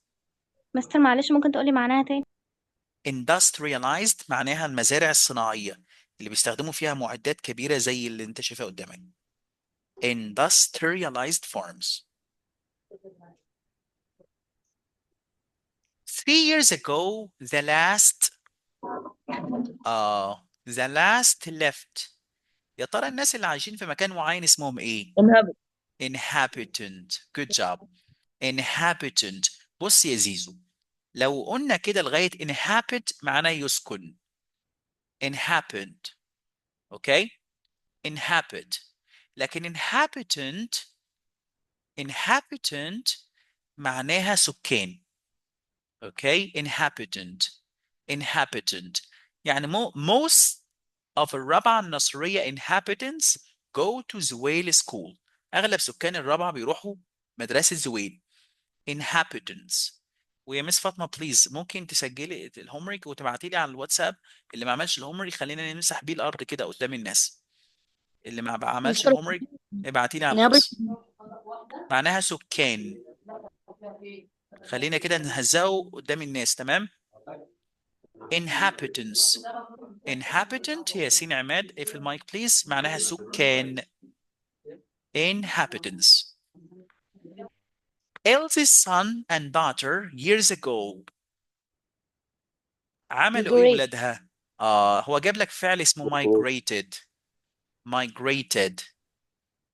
S4: مستر معلش ممكن تقولي معناها تاني؟
S1: industrialized معناها المزارع الصناعية اللي بيستخدموا فيها معدات كبيرة زي اللي انت شايفها قدامك. industrialized farms. 3 years ago the last left. يا ترى الناس اللي عايشين في مكان معين اسمهم ايه؟ inhabitant. good job. inhabitant. بص يا زيزو، لو قلنا كده لغاية inhabit معناه يسكن. inhabit. اوكي؟ inhabit. لكن inhabitant معناها سكان. اوكي؟ inhabitant يعني most of الرابعة النصرية inhabitants go to زويل school. اغلب سكان الرابعة بيروحوا مدرسة زويل. inhabitants. ويا مس فاطمه بليز ممكن تسجلي الهومورك وتبعتي لي على الواتساب. اللي ما عملش الهومورك خلينا نمسح بيه الارض كده قدام الناس. اللي ما عملش
S4: مستر
S1: الهومورك ابعتي لي على الخاص. معناها سكان. خلينا كده نهزقه قدام الناس. تمام. inhabitants. inhabitant هي ياسين عماد اقفل المايك بليز. معناها سكان. inhabitants. Elsie's son and daughter years ago. عملوا ايه
S4: Great.
S1: ولادها؟ هو جاب لك فعل اسمه migrated.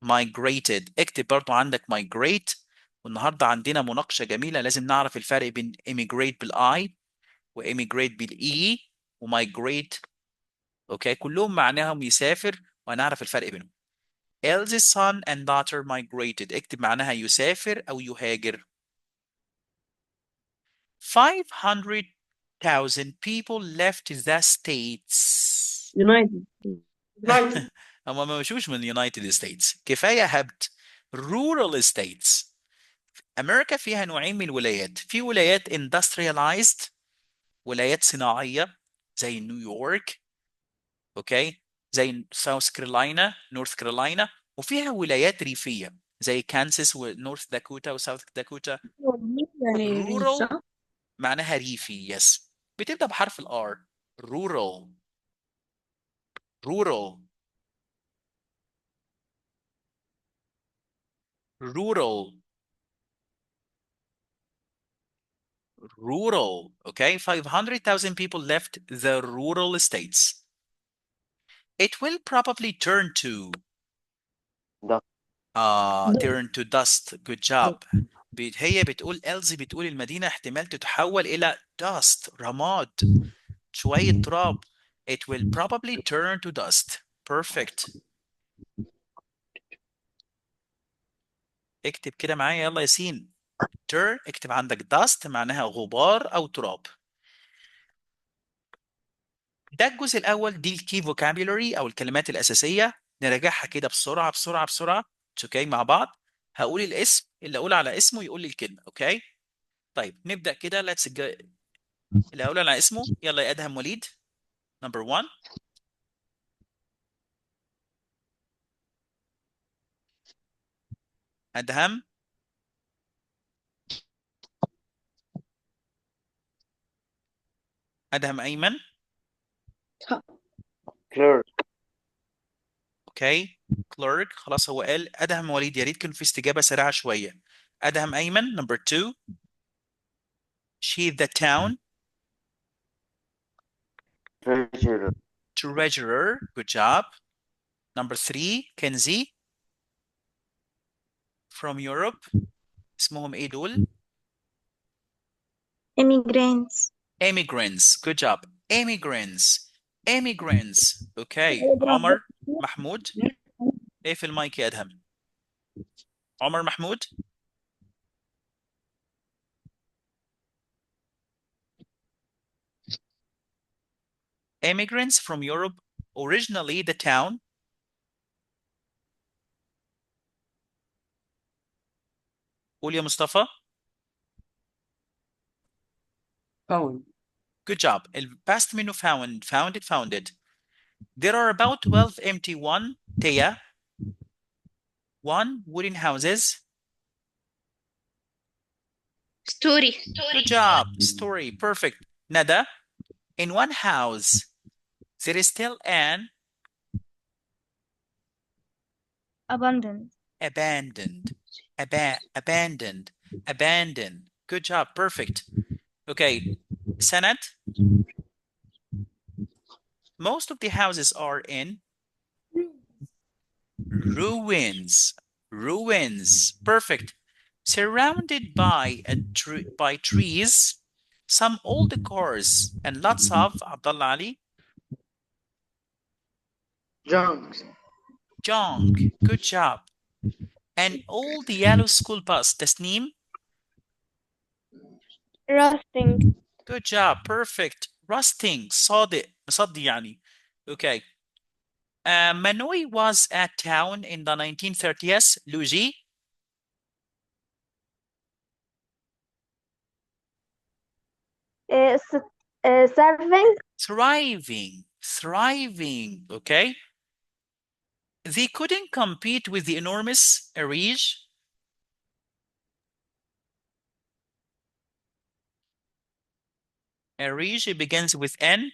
S1: migrated. اكتب برضو عندك migrate. والنهارده عندنا مناقشة جميلة، لازم نعرف الفرق بين immigrate بالاي وimmigrate بالاي وmigrate. اوكي كلهم معناهم يسافر وهنعرف الفرق بينهم. Elsie's son and daughter migrated. اكتب معناها يسافر او يهاجر. 500,000 people left the states.
S3: يونايتد.
S1: هم ما مشوش من اليونايتد ستيتس، كفايه هبت. rural states. امريكا فيها نوعين من الولايات، في ولايات industrialized ولايات صناعيه زي نيويورك، اوكي، زي ساوث كارولينا، نورث كارولينا، وفيها ولايات ريفيه زي كانساس ونورث داكوتا وساوث داكوتا.
S3: يعني
S1: rural
S3: صح؟
S1: معناها ريفي. يس. بتبدأ بحرف الR. rural. rural. rural. rural. Okay, 500,000 people left the rural states. It will probably turn to turn to dust. Good job. هي بتقول إلزي بتقول المدينة احتمال تتحول إلى dust. رماد. شوية تراب. It will probably turn to dust. Perfect. اكتب كده معايا يلا ياسين. turn اكتب عندك dust معناها غبار أو تراب. ده الجزء الأول، دي الكي vocabulary أو الكلمات الأساسية. نراجعها كده بسرعة بسرعة بسرعة. اوكي مع بعض. هقول الاسم، اللي أقول على اسمه يقول لي الكلمة. اوكي طيب نبدأ كده. اللي أقول على اسمه يلا يا أدهم وليد. نمبر 1. أدهم. أدهم أيمن.
S5: كلير.
S1: اوكي كلارك. خلاص هو قال أدهم وليد، يا ريت كان في استجابة سريعة شوية. أدهم أيمن. نمبر 2. She the town.
S5: treasurer.
S1: Treasurer. Good job. Number 3. Kenzie. From Europe. اسمهم ايه دول؟
S4: immigrants.
S1: Immigrants. Good job. Immigrants. Immigrants. Okay. عمر محمود. ايه في المايك يا أدهم؟ عمر محمود. Immigrants from Europe. Originally the town. قول يا مصطفى.
S5: Found.
S1: Good job. الباست منه found. Founded. Founded. There are about 12 empty Taya. 1 wooden houses.
S4: story.
S1: Good job. Story. Perfect. Nada. In one house, there is still an
S4: abandoned.
S1: abandoned. Abandoned. Abandoned. Good job. Perfect. Okay. Sanat. Most of the houses are in ruins. Ruins. Perfect. Surrounded by by trees, some old cars, and lots of Abdullah Ali.
S5: Junks.
S1: Junk. Good job. An old yellow school bus. Tasneem.
S4: rusting.
S1: Good job. Perfect. Rusting. صادق. مصدي يعني. Okay. Manoi was a town in the 1930s. Luigi.
S4: Serving.
S1: Thriving. Thriving. Okay. They couldn't compete with the enormous Arige. Arige begins with N.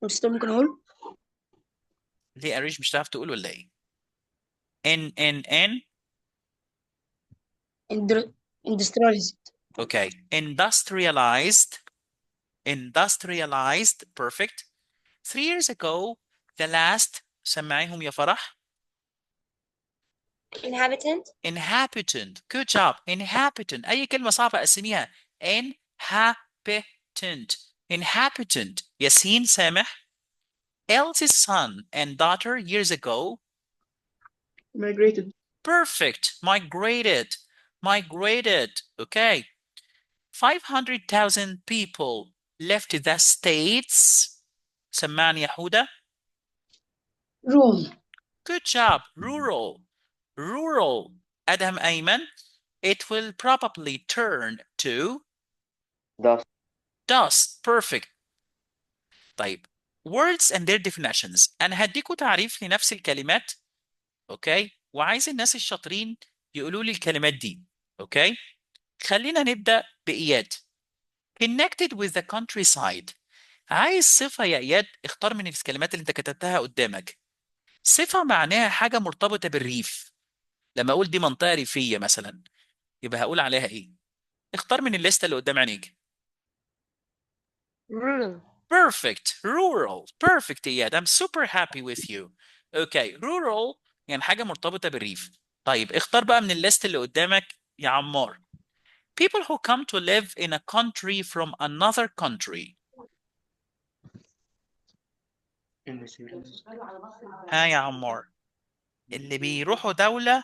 S3: مستر ممكن أقول
S1: ليه أريج مش هتعرف تقول ولا إيه؟ N.
S3: industrialized.
S1: Okay. Industrialized. Industrialized. Perfect. 3 years ago, the last. سمعيهم يا فرح.
S4: inhabitant.
S1: Inhabitant. Good job. Inhabitant. أي كلمة صعبة أقسميها. Inhabitant. Inhabitant. ياسين سامح. Else's son and daughter years ago.
S3: Migrated.
S1: Perfect. Migrated. Migrated. Okay. 500,000 people left the states. سمعني يا حودة.
S3: Rural.
S1: Good job. Rural. Rural. أدهم أيمن. It will probably turn to
S5: Dust.
S1: dust. Perfect. طيب. Words and their definitions. أنا هديكوا تعريف لنفس الكلمات. أوكي. وعايز الناس الشاطرين يقولوا لي الكلمات دي. أوكي. خلينا نبدأ بإياد. connected with the countryside. عايز صفة يا إياد، اختار من الكلمات اللي أنت كتبتها قدامك. صفة معناها حاجة مرتبطة بالريف. لما أقول دي منطقة ريفية مثلا، يبقى هقول عليها إيه؟ اختار من الليستة اللي قدام عينيك.
S5: rural,
S1: Perfect. Rural. Perfect إياد. I'm super happy with you. Okay. Rural يعني حاجة مرتبطة بالريف. طيب اختار بقى من الليست اللي قدامك يا عمار. People who come to live in a country from another country. ها يا عمار، اللي بيروحوا دولة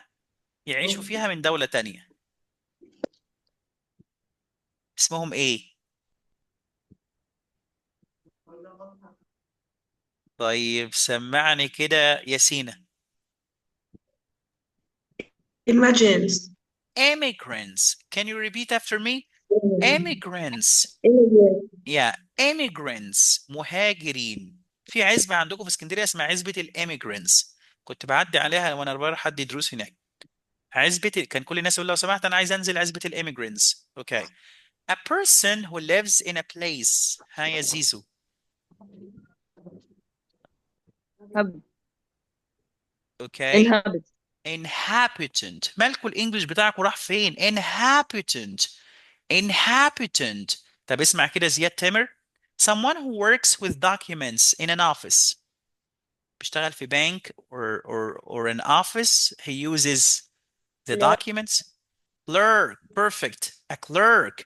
S1: يعيشوا فيها من دولة تانية، اسمهم ايه؟ طيب سمعني كده يا سينا.
S3: immigrants.
S1: Immigrants. Can you repeat after me? Immigrants.
S3: Immigrants.
S1: Yeah, immigrants. مهاجرين. في عزبة عندكم في اسكندرية اسمها عزبة الاميجرانتس، كنت بعدي عليها وانا بروح حد يدرس هناك. كان كل الناس يقول لو سمحت انا عايز انزل عزبة الاميجرانتس. اوكي. A person who lives in a place. ها يا زيزو.
S5: hub,
S1: اوكي.
S5: inhabit,
S1: inhabitant. مالكوا الانجليش بتاعكوا راح فين؟ inhabitant. inhabitant. طب اسمع كده زياد تامر. someone who works with documents in an office. بيشتغل في bank or an office. He uses the documents. Clerk. Perfect. A clerk.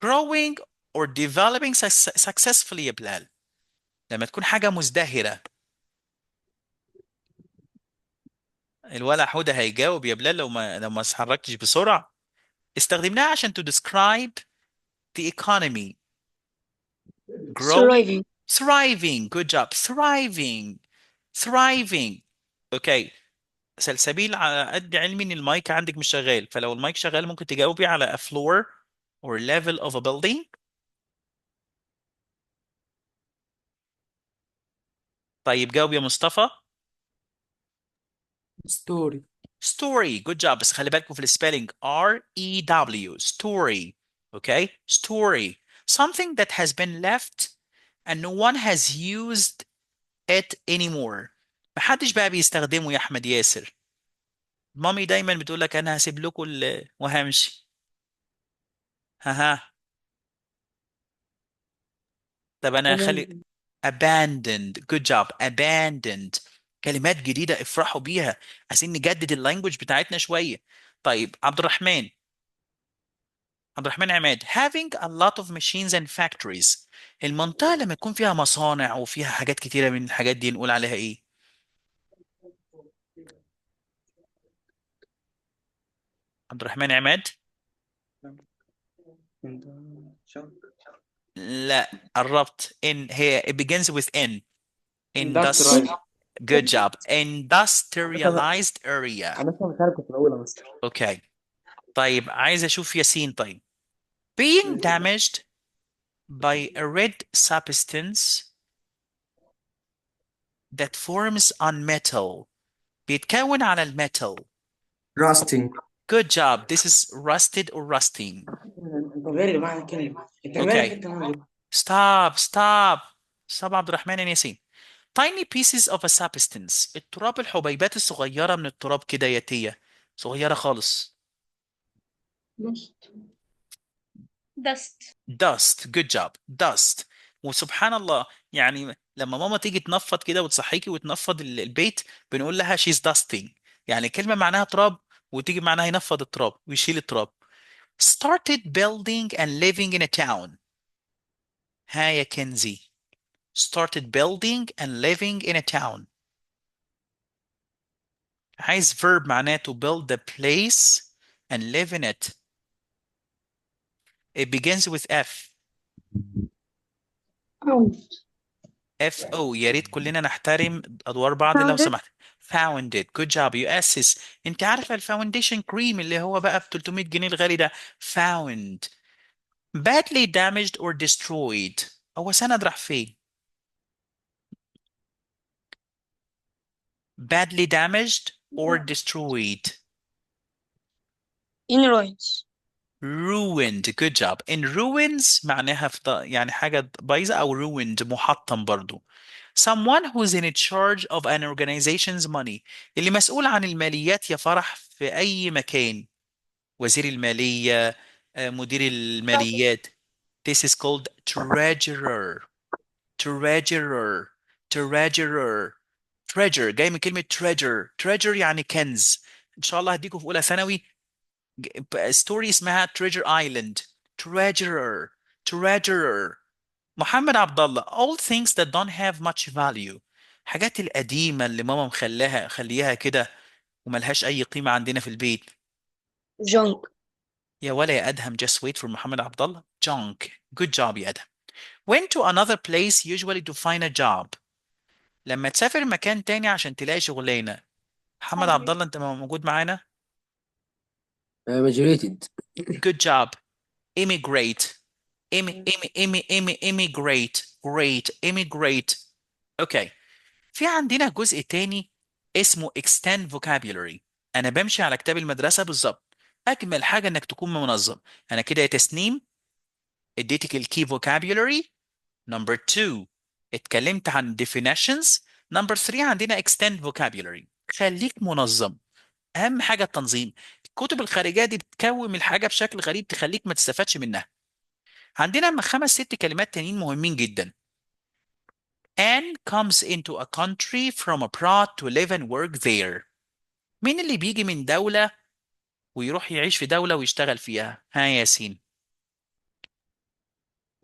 S1: Growing or developing successfully يا بلال. لما تكون حاجة مزدهرة. الولا حودة هيجاوب يا بلال لو ما اتحركتش بسرعة. استخدمناها عشان to describe the economy. Growing.
S5: thriving,
S1: Thriving. Good job. Thriving. Thriving. Okay. سلسبيل، على قد علمي ان المايك عندك مش شغال، فلو المايك شغال ممكن تجاوبي على a floor or level of a building. طيب جاوب يا مصطفى.
S6: ستوري.
S1: Story. Good job. بس خلي بالكم في السبيلنج R-E-W. Story. Okay. Story. Something that has been left and no one has used it anymore. محدش بقى بيستخدمه يا احمد ياسر. مامي دايما بتقول لك انا هسيب لكم وهمشي. ها. طب انا هخلي abandoned. Good job. Abandoned. كلمات جديدة افرحوا بيها، عايزين نجدد اللانجوج بتاعتنا شوية. طيب عبد الرحمن عماد. having a lot of machines and factories. المنطقة لما يكون فيها مصانع وفيها حاجات كتيرة من الحاجات دي نقول عليها ايه؟ عبد الرحمن عماد. لا قربت. هي it begins with N.
S6: Industrial.
S1: Good job. Industrialized area.
S6: انا مش عارف كنت بقولها بس.
S1: Okay. طيب عايز اشوف ياسين. طيب being damaged by a red substance that forms on metal. بيتكون على الميتال.
S6: Rusting.
S1: Good job. This is rusted or rusting.
S6: انت غير معنى الكلمة. انت
S1: Okay. Stop عبد الرحمن ياسين. Tiny pieces of a substance. التراب، الحبيبات الصغيرة من التراب كده ياتية، صغيرة خالص. Dust. Good job. Dust. وسبحان الله، يعني لما ماما تيجي تنفض كده وتصحيكي وتنفض البيت بنقول لها she's dusting. يعني كلمة معناها تراب وتيجي معناها ينفض التراب ويشيل التراب. Started building and living in a town. ها يا كنزي. Started building and living in a town. عايز verb معناه to build the place and live in it. It begins with F. F-O. يا ريت كلنا نحترم أدوار بعض لو
S4: Founded.
S1: سمحت. Founded. Good job. يؤسس. أنت عارفة الفاونديشن كريم اللي هو بقى ب 300 جنيه الغالي ده. Found. Badly damaged or destroyed. هو سند راح فين؟ Badly damaged or destroyed.
S5: in ruins,
S1: ruined. Good job. In ruins معناها يعني حاجة بايظة أو ruined محطم برضو. Someone who's in charge of an organization's money. اللي مسؤول عن الماليات يا فرح في أي مكان. وزير المالية، مدير الماليات. This is called treasurer. treasurer. treasurer. treasure جاي من كلمة treasure يعني كنز. إن شاء الله هديكم في أولى ثانوي ستوري اسمها treasure island. treasurer. treasurer. محمد عبد الله all things that don't have much value. حاجات القديمة اللي ماما خليها كده وملهاش أي قيمة عندنا في البيت.
S5: جونك.
S1: يا ولا يا أدهم just wait for محمد عبد الله. junk. good job يا أدهم. went to another place usually to find a job. لما تسافر مكان تاني عشان تلاقي شغلانة. محمد عبد الله أنت موجود معانا؟
S6: Migrated.
S1: good job. immigrate. immigrate. great. immigrate. اوكي. في عندنا جزء تاني اسمه extend vocabulary. انا بمشي على كتاب المدرسة بالظبط. اجمل حاجة انك تكون منظم. انا كده يا تسنيم اديتك الكي vocabulary. نمبر 2 اتكلمت عن definitions. نمبر 3 عندنا extend vocabulary. خليك منظم. اهم حاجة التنظيم. الكتب الخارجية دي بتكوم الحاجة بشكل غريب تخليك ما تستفادش منها. عندنا 5 6 كلمات تانيين مهمين جدا. Anne comes into a country from abroad to live and work there. مين اللي بيجي من دولة ويروح يعيش في دولة ويشتغل فيها؟ ها يا ياسين.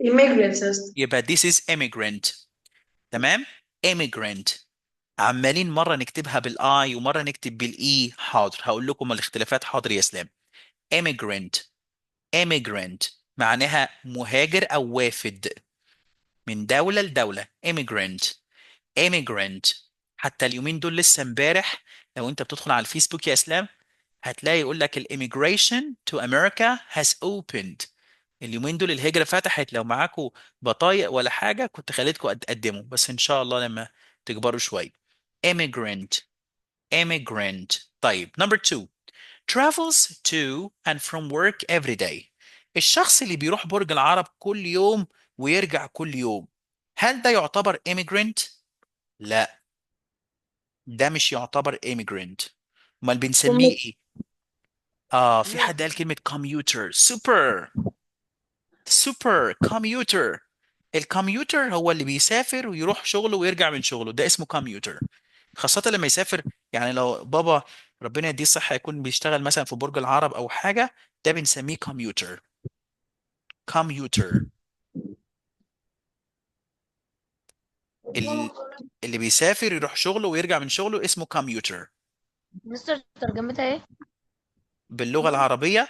S3: immigrants يا اسطى.
S1: يبقى this is immigrant. تمام؟ immigrant. عمالين مرة نكتبها بالاي ومرة نكتب بالاي. حاضر هقول لكم الاختلافات. حاضر يا اسلام. immigrant. immigrant معناها مهاجر أو وافد من دولة لدولة. immigrant. immigrant. حتى اليومين دول لسه امبارح لو انت بتدخل على الفيسبوك يا اسلام هتلاقي يقول لك immigration to America has opened. اليومين دول الهجرة فتحت. لو معاكم بطايق ولا حاجة كنت خليتكم تقدموا بس ان شاء الله لما تكبروا شوية. immigrant. immigrant. طيب number 2 travels to and from work every day. الشخص اللي بيروح برج العرب كل يوم ويرجع كل يوم. هل ده يعتبر immigrant؟ لا ده مش يعتبر immigrant. امال بنسميه ايه؟ في حد قال كلمة commuter. super. super commuter. الكميوتر هو اللي بيسافر ويروح شغله ويرجع من شغله ده اسمه commuter. خاصة لما يسافر يعني لو بابا ربنا يديه الصحة يكون بيشتغل مثلا في برج العرب أو حاجة ده بنسميه commuter. commuter. اللي بيسافر يروح شغله ويرجع من شغله اسمه commuter.
S4: مستر ترجمتها ايه؟
S1: باللغة العربية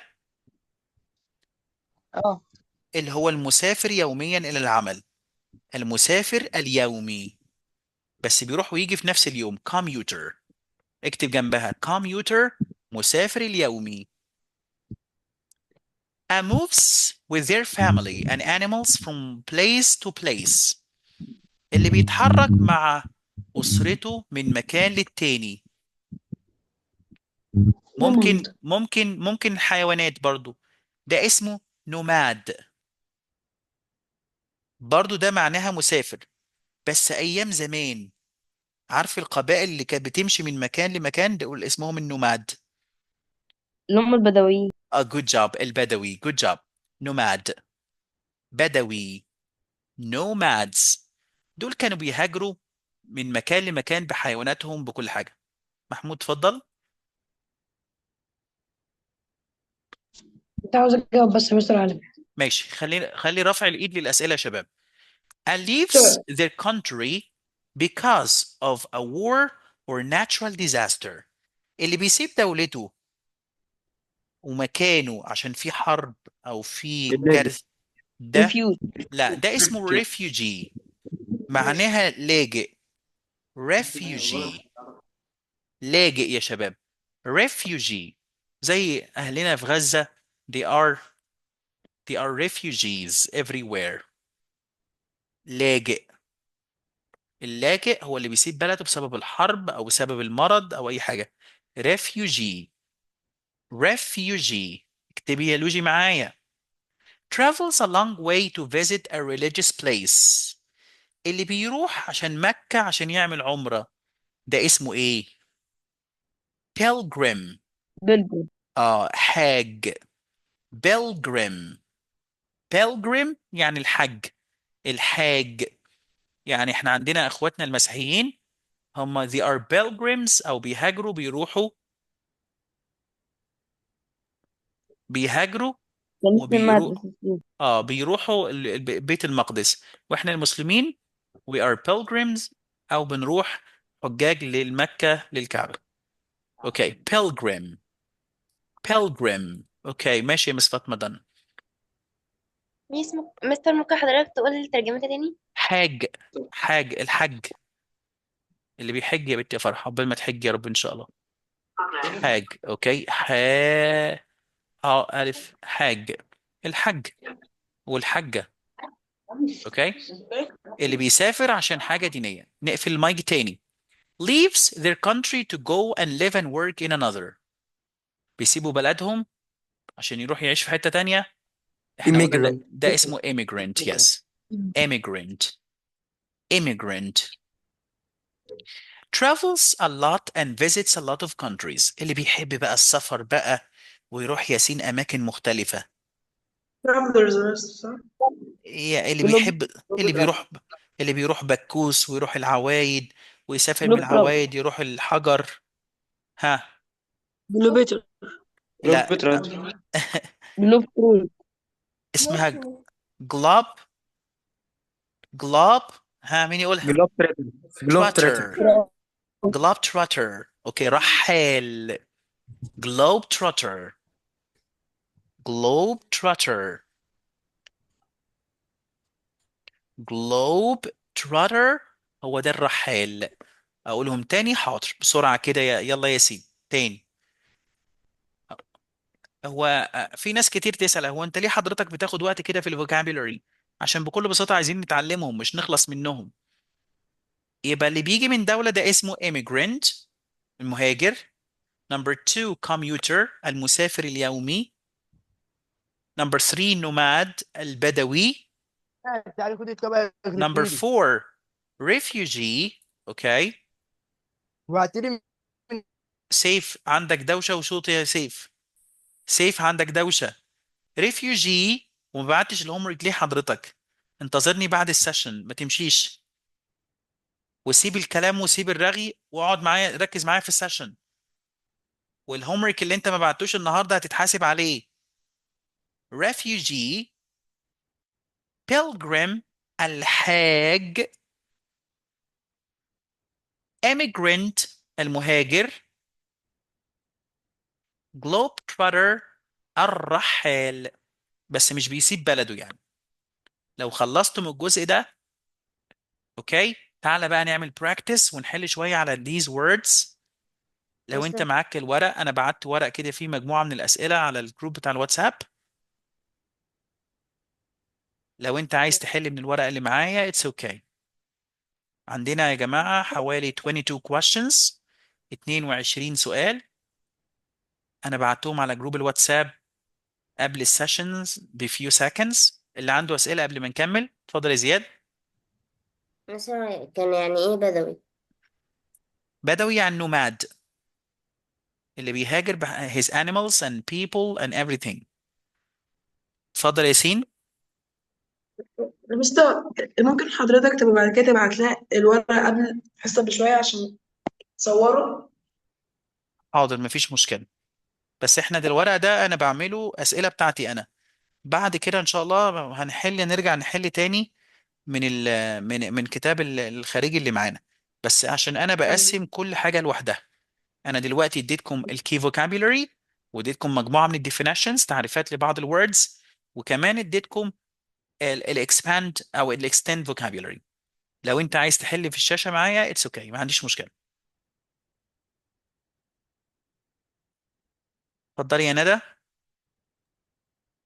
S5: اه.
S1: اللي هو المسافر يوميا إلى العمل. المسافر اليومي بس بيروح ويجي في نفس اليوم. commuter. اكتب جنبها commuter مسافر اليومي. A moves with their family and animals from place to place. اللي بيتحرك مع أسرته من مكان للتاني. ممكن حيوانات برضو. ده اسمه نوماد. برضو ده معناها مسافر بس أيام زمان. عارف القبائل اللي كانت بتمشي من مكان لمكان دول اسمهم النوماد.
S5: اللي هم البدويين.
S1: good job. البدوي. good job. نوماد. بدوي. nomads. دول كانوا بيهاجروا من مكان لمكان بحيواناتهم بكل حاجة. محمود اتفضل.
S3: كنت عاوز اجاوب بس يا مستر علي.
S1: ماشي خلي رفع الإيد للأسئلة يا شباب. and leaves their country because of a war or natural disaster. اللي بيسيب دولته ومكانه عشان في حرب أو في كارثة ده
S5: ريفيوز.
S1: لا ده اسمه refugee. معناها لاجئ. refugee. لاجئ يا شباب. refugee زي أهلنا في غزة they are refugees everywhere. لاجئ. اللاجئ هو اللي بيسيب بلده بسبب الحرب أو بسبب المرض أو أي حاجة. refugee. refugee. اكتبي يا لوجي معايا. travels a long way to visit a religious place. اللي بيروح عشان مكة عشان يعمل عمرة ده اسمه ايه؟ pilgrim.
S5: بلبل.
S1: حاج. pilgrim. pilgrim يعني الحج. الحاج. يعني احنا عندنا اخواتنا المسيحيين هم they are pilgrims او بيهاجروا
S5: كنيسة
S1: وبيروحوا
S5: المقدس.
S1: بيروحوا بيت المقدس. واحنا المسلمين we are pilgrims او بنروح حجاج للمكة للكعبة. اوكي pilgrim. pilgrim. اوكي ماشي يا مس فاطمة دن.
S4: مستر ممكن حضرتك تقول الترجمة تاني؟
S1: حاج. حاج الحج اللي بيحج يا بنتي يا فرحة قبل ما تحج يا رب ان شاء الله. حاج. اوكي الف حاج. الحج والحجة. اوكي اللي بيسافر عشان حاجة دينية. نقفل المايك تاني. leaves their country to go and live and work in another. بيسيبوا بلدهم عشان يروح يعيش في حتة تانية. احنا قلنا
S6: immigrant.
S1: ده اسمه immigrant. yes. immigrant. immigrant. travels a lot and visits a lot of countries. اللي بيحب بقى السفر بقى ويروح ياسين أماكن مختلفة.
S3: travelers بس صح؟
S1: اللي
S5: جلوب
S1: بيحب اللي بيروح بكوس ويروح العوايد ويسافر من
S5: جلوب تراب.
S1: العوايد يروح الحجر. ها.
S3: جلوبيتر.
S1: لا
S5: جلوب تراب.
S1: اسمها جلوب. جلوب. ها مين يقولها؟
S6: جلوب تريتر. جلوب تريتر.
S1: تراتر. جلوب تراتر. اوكي رحال. جلوب تراتر. جلوب تراتر. جلوب تراتر هو ده الرحال. اقولهم تاني حاضر بسرعة كده يلا يا سيدي تاني. هو في ناس كتير تسأل هو انت ليه حضرتك بتاخد وقت كده في الفوكابيولري؟ عشان بكل بساطة عايزين نتعلمهم مش نخلص منهم. يبقى اللي بيجي من دولة ده اسمه immigrant المهاجر. Number 2 commuter المسافر اليومي. Number 3 nomad البدوي.
S6: تعالي خدي الطبق
S1: Number 4 refugee. اوكي
S6: وبعتلي
S1: سيف عندك دوشة وصوت يا سيف. سيف عندك دوشة. refugee وما بعتش الهوم ورك ليه حضرتك؟ انتظرني بعد السيشن ما تمشيش. وسيب الكلام وسيب الرغي واقعد معايا ركز معايا في السيشن. والهوم ورك اللي انت ما بعتوش النهارده هتتحاسب عليه. refugee. pilgrim الحاج. immigrant المهاجر. globetrotter الرحال. بس مش بيسيب بلده يعني. لو خلصتم الجزء ده اوكي تعالى بقى نعمل براكتس ونحل شوية على these words. لو انت
S4: مستر
S1: معاك الورق انا بعت ورق كده فيه مجموعة من الأسئلة على الجروب بتاع الواتساب. لو انت عايز تحل من الورق اللي معايا it's okay. عندنا يا جماعة حوالي 22 questions. 22 سؤال. انا بعتهم على جروب الواتساب قبل السيشنز بفيو seconds. اللي عنده أسئلة قبل ما نكمل اتفضل يا زياد.
S4: مثلا كان يعني ايه بدوي؟
S1: بدوي يعني نوماد اللي بيهاجر his animals and people and everything. اتفضل يا ياسين.
S3: مستر ممكن حضرتك تبقى بعد كده تبعت لها الورق قبل الحصة بشوية عشان تصوره؟
S1: حاضر مفيش مشكلة. بس احنا ده الورق ده انا بعمله أسئلة بتاعتي انا. بعد كده ان شاء الله نرجع نحل تاني من كتاب الخارجي اللي معانا. بس عشان انا بقسم كل حاجة لوحدها. انا دلوقتي اديتكم الكي فوكابيولري واديتكم مجموعة من الديفينيشنز تعريفات لبعض الوردز. وكمان اديتكم الاكسباند او الاكستند فوكابيولري. لو انت عايز تحل في الشاشة معايا اتس اوكي ما عنديش مشكلة. اتفضلي يا ندى.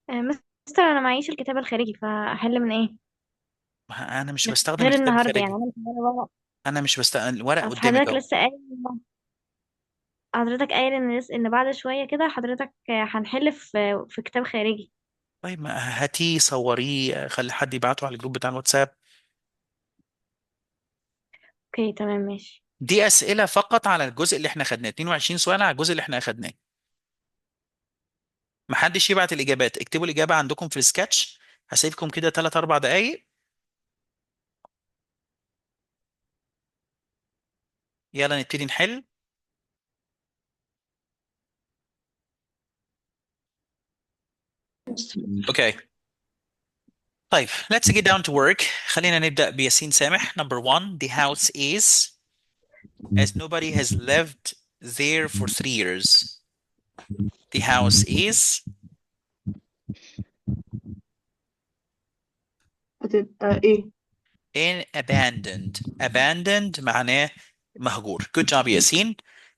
S7: مستر انا معيش الكتاب الخارجي فاحل من ايه؟
S1: انا مش
S7: من
S1: بستخدم
S7: غير
S1: الكتاب
S7: النهارده يعني
S1: الخارجي.
S7: انا مش عارفة بقى.
S1: انا مش بستخدم الورق
S7: اصل
S1: قدامك
S7: حضرتك
S1: اهو.
S7: لسه قايل حضرتك قايل ان بعد شوية كده حضرتك هنحل في كتاب خارجي.
S1: طيب ما هاتيه صوريه، خلي حد يبعته على الجروب بتاع الواتساب.
S7: اوكي تمام ماشي.
S1: دي أسئلة فقط على الجزء اللي احنا خدناه، 22 سؤال على الجزء اللي احنا أخدناه. محدش يبعت الإجابات، اكتبوا الإجابة عندكم في السكتش. هسيبكم كده 3 4 دقايق. يلا نبتدي نحل. اوكي طيب let's get down to work. خلينا نبدأ بياسين سامح. Number 1, the house is as nobody has lived there for 3 years. The house is
S3: هتبقى ايه؟
S1: in abandoned. Abandoned معناه مهجور. Good job ياسين.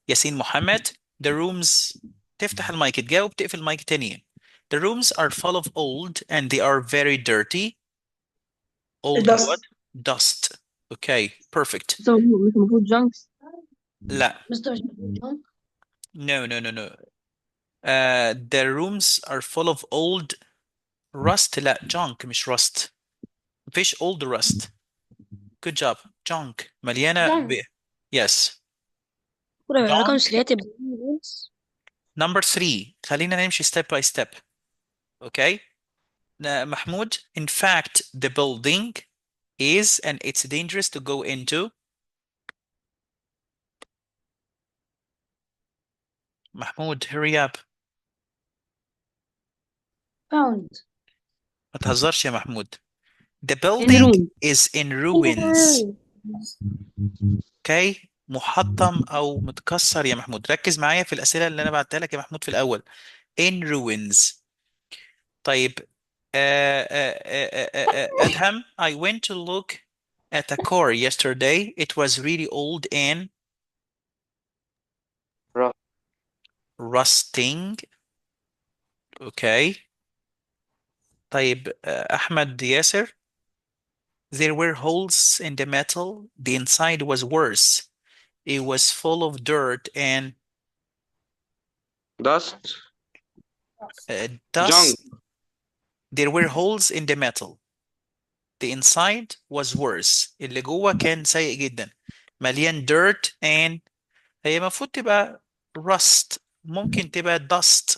S1: ياسين محمد. The rooms. تفتح المايك تجاوب، تقفل المايك تاني. The rooms are full of old and they are very dirty. Old what?
S3: الدست.
S1: Dust. Okay, perfect.
S5: مش المفروض جانكس.
S1: لا.
S3: مستر
S1: No, no, no, no. The rooms are full of old rust. لا junk مش rust. مفيش old rust. Good job. Junk مليانة
S2: جنك.
S1: Yes.
S5: رقم
S1: junk.
S5: سريع تبقى
S1: Number 3. خلينا نمشي step by step. Okay. محمود. In fact, the building is and it's dangerous to go into. محمود, hurry up.
S5: found
S1: ما تهزرش يا محمود. The
S5: in
S1: building
S5: room.
S1: is in ruins. Okay. محطم أو متكسر يا محمود. ركز معايا في الأسئلة اللي أنا بعتها لك يا محمود في الأول. In ruins. طيب أدهم. I went to look at a car yesterday. It was really old and rusting. Okay. طيب أحمد ياسر. There were holes in the metal. The inside was worse. It was full of dirt and
S8: Dust.
S1: dust.
S8: Junk.
S1: There were holes in the metal. The inside was worse. اللي جوه كان سيء جدا. مليان dirt and هي المفروض تبقى rust. ممكن تبقى dust.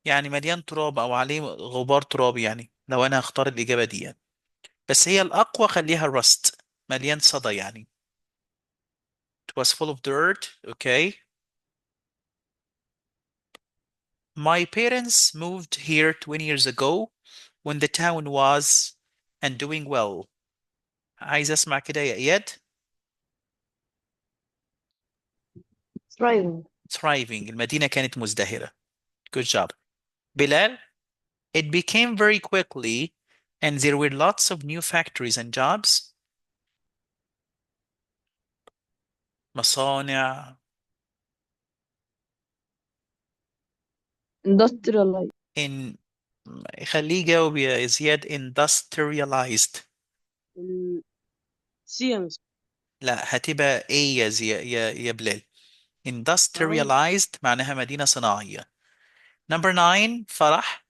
S1: يعني مليان تراب أو عليه غبار ترابي يعني، لو أنا هختار الإجابة دي يعني. بس هي الأقوى خليها rust. مليان صدى يعني. It was full of dirt. Okay. My parents moved here 20 years ago when the town was and doing well. عايز أسمع كده يا إياد.
S5: thriving.
S1: Thriving. المدينة كانت مزدهرة. Good job. Bilal. It became very quickly and there were lots of new factories and jobs. مصانع.
S5: industrialized.
S1: In خليه يجاوب يا زياد. Industrialized.
S5: science.
S1: لا هتبقى ايه يا بلال. Industrialized معناها مدينة صناعية. Number 9 فرح.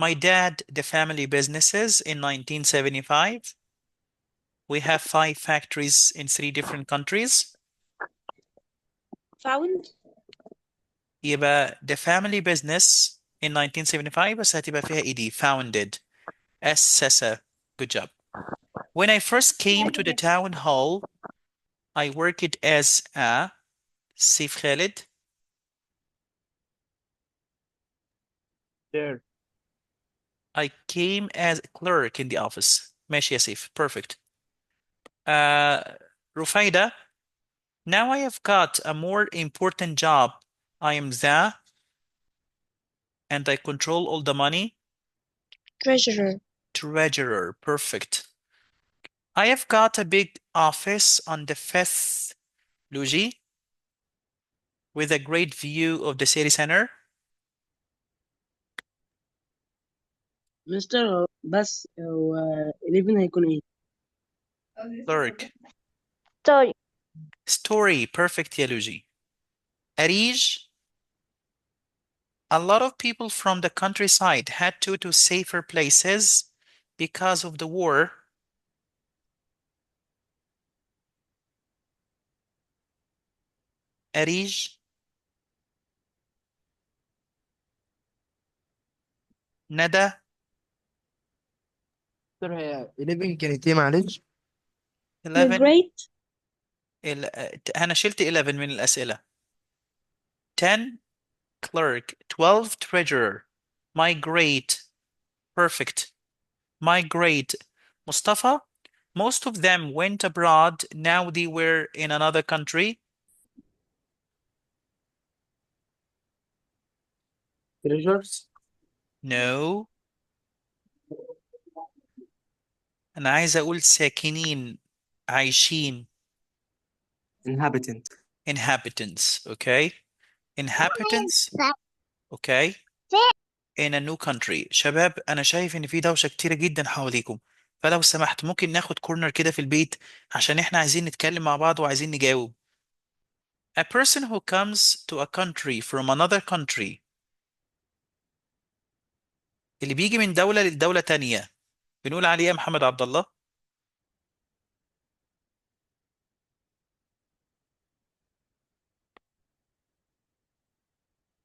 S1: My dad the family businesses in 1975. We have 5 factories in 3 different countries.
S5: found.
S1: يبقى the family business in 1975 بس هتبقى فيها ed. Founded. أسس. Good job. When I first came to the town hall, I worked as a سيف خالد.
S6: there.
S1: I came as a clerk in the office. ماشي يا سيف. Perfect. رفيدة. Now I have got a more important job. I am the and I control all the money.
S4: treasurer,
S1: Treasurer. Perfect. I have got a big office on the 5th Luigi with a great view of the city center.
S5: مستر بس هو 11 هيكون ايه؟
S1: Clerk.
S4: story,
S1: Story. Perfect يا لوجي. أريج. A lot of people from the countryside had to safer places because of the war. أريج. ندى.
S6: دكتور هي 11 كانت ايه معلش؟
S1: 11.
S7: migrate.
S1: أنا شلت 11 من الأسئلة. 10 clerk. 12 treasurer. Migrate. Perfect. Migrate. Mustafa, most of them went abroad. Now they were in another country.
S6: treasures.
S1: No. أنا عايز أقول ساكنين عايشين.
S6: inhabitant.
S1: Inhabitants. Okay. Inhabitants. Okay. In a new country. شباب أنا شايف إن في دوشة كتيرة جدا حواليكم، فلو سمحت ممكن ناخد كورنر كده في البيت عشان إحنا عايزين نتكلم مع بعض وعايزين نجاوب. A person who comes to a country from another country. اللي بيجي من دولة لدولة تانية بنقول عليه يا محمد عبد الله.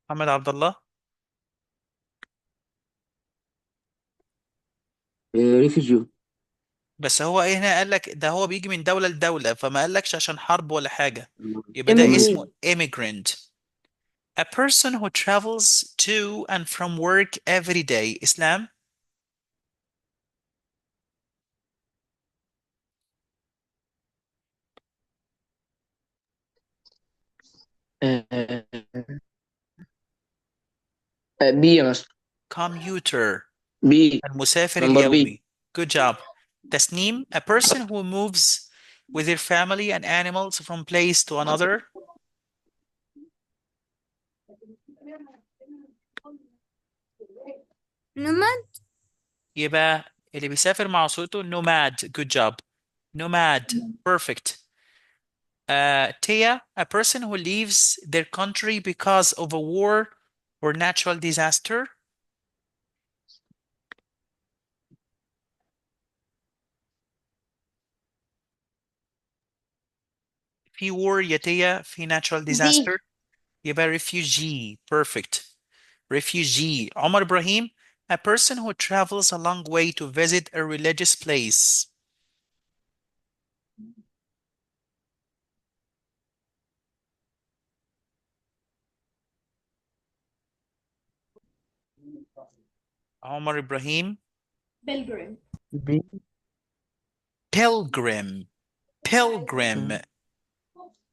S1: محمد عبد الله.
S6: refugee.
S1: بس هو ايه هنا قال لك ده هو بيجي من دولة لدولة، فما قالكش عشان حرب ولا حاجة، يبقى ده
S5: immigrant.
S1: اسمه immigrant. A person who travels to and from work every day. إسلام.
S5: بي مثلا.
S1: Commuter.
S5: بي
S1: المسافر
S5: نمبر
S1: اليومي.
S5: بي.
S1: Good job. تسنيم. A person who moves with their family and animals from place to another.
S2: نمد.
S1: يبقى اللي بيسافر مع أسرته nomad. Good job. Nomad. Perfect. Tia, a person who leaves their country because of a war or natural disaster. في war يا تيا، في natural disaster. يبقى refugee. Perfect. Refugee. عمر إبراهيم, a person who travels a long way to visit a religious place. عمر إبراهيم.
S2: بلجرام.
S1: Pilgrim. Pilgrim.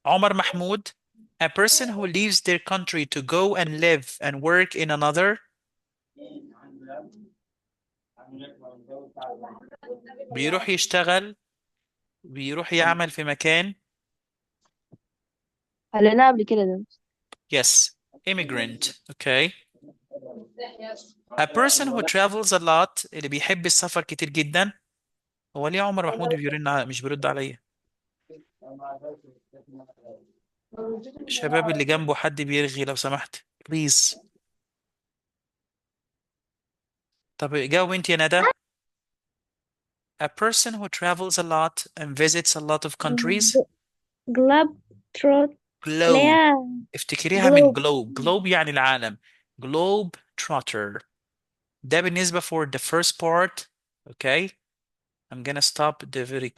S1: Omar Mahmoud, a person who leaves their country to go and live and work in another. بيروح يشتغل، بيروح يعمل في مكان.
S5: قلناها قبل كده ده.
S1: Yes, immigrant. Okay. A person who travels a lot. اللي بيحب السفر كتير جدا. هو ليه عمر محمود مش بيرد عليا؟ الشباب اللي جنبه حد بيرغي لو سمحت بليز. طب جاوب انت يا ندى. A person who travels a lot and visits a lot of countries.
S7: globe
S1: Globe. افتكريها من
S7: globe.
S1: globe يعني العالم. Globe trotter. ده بالنسبة for the first part. Okay. I'm gonna stop the recording.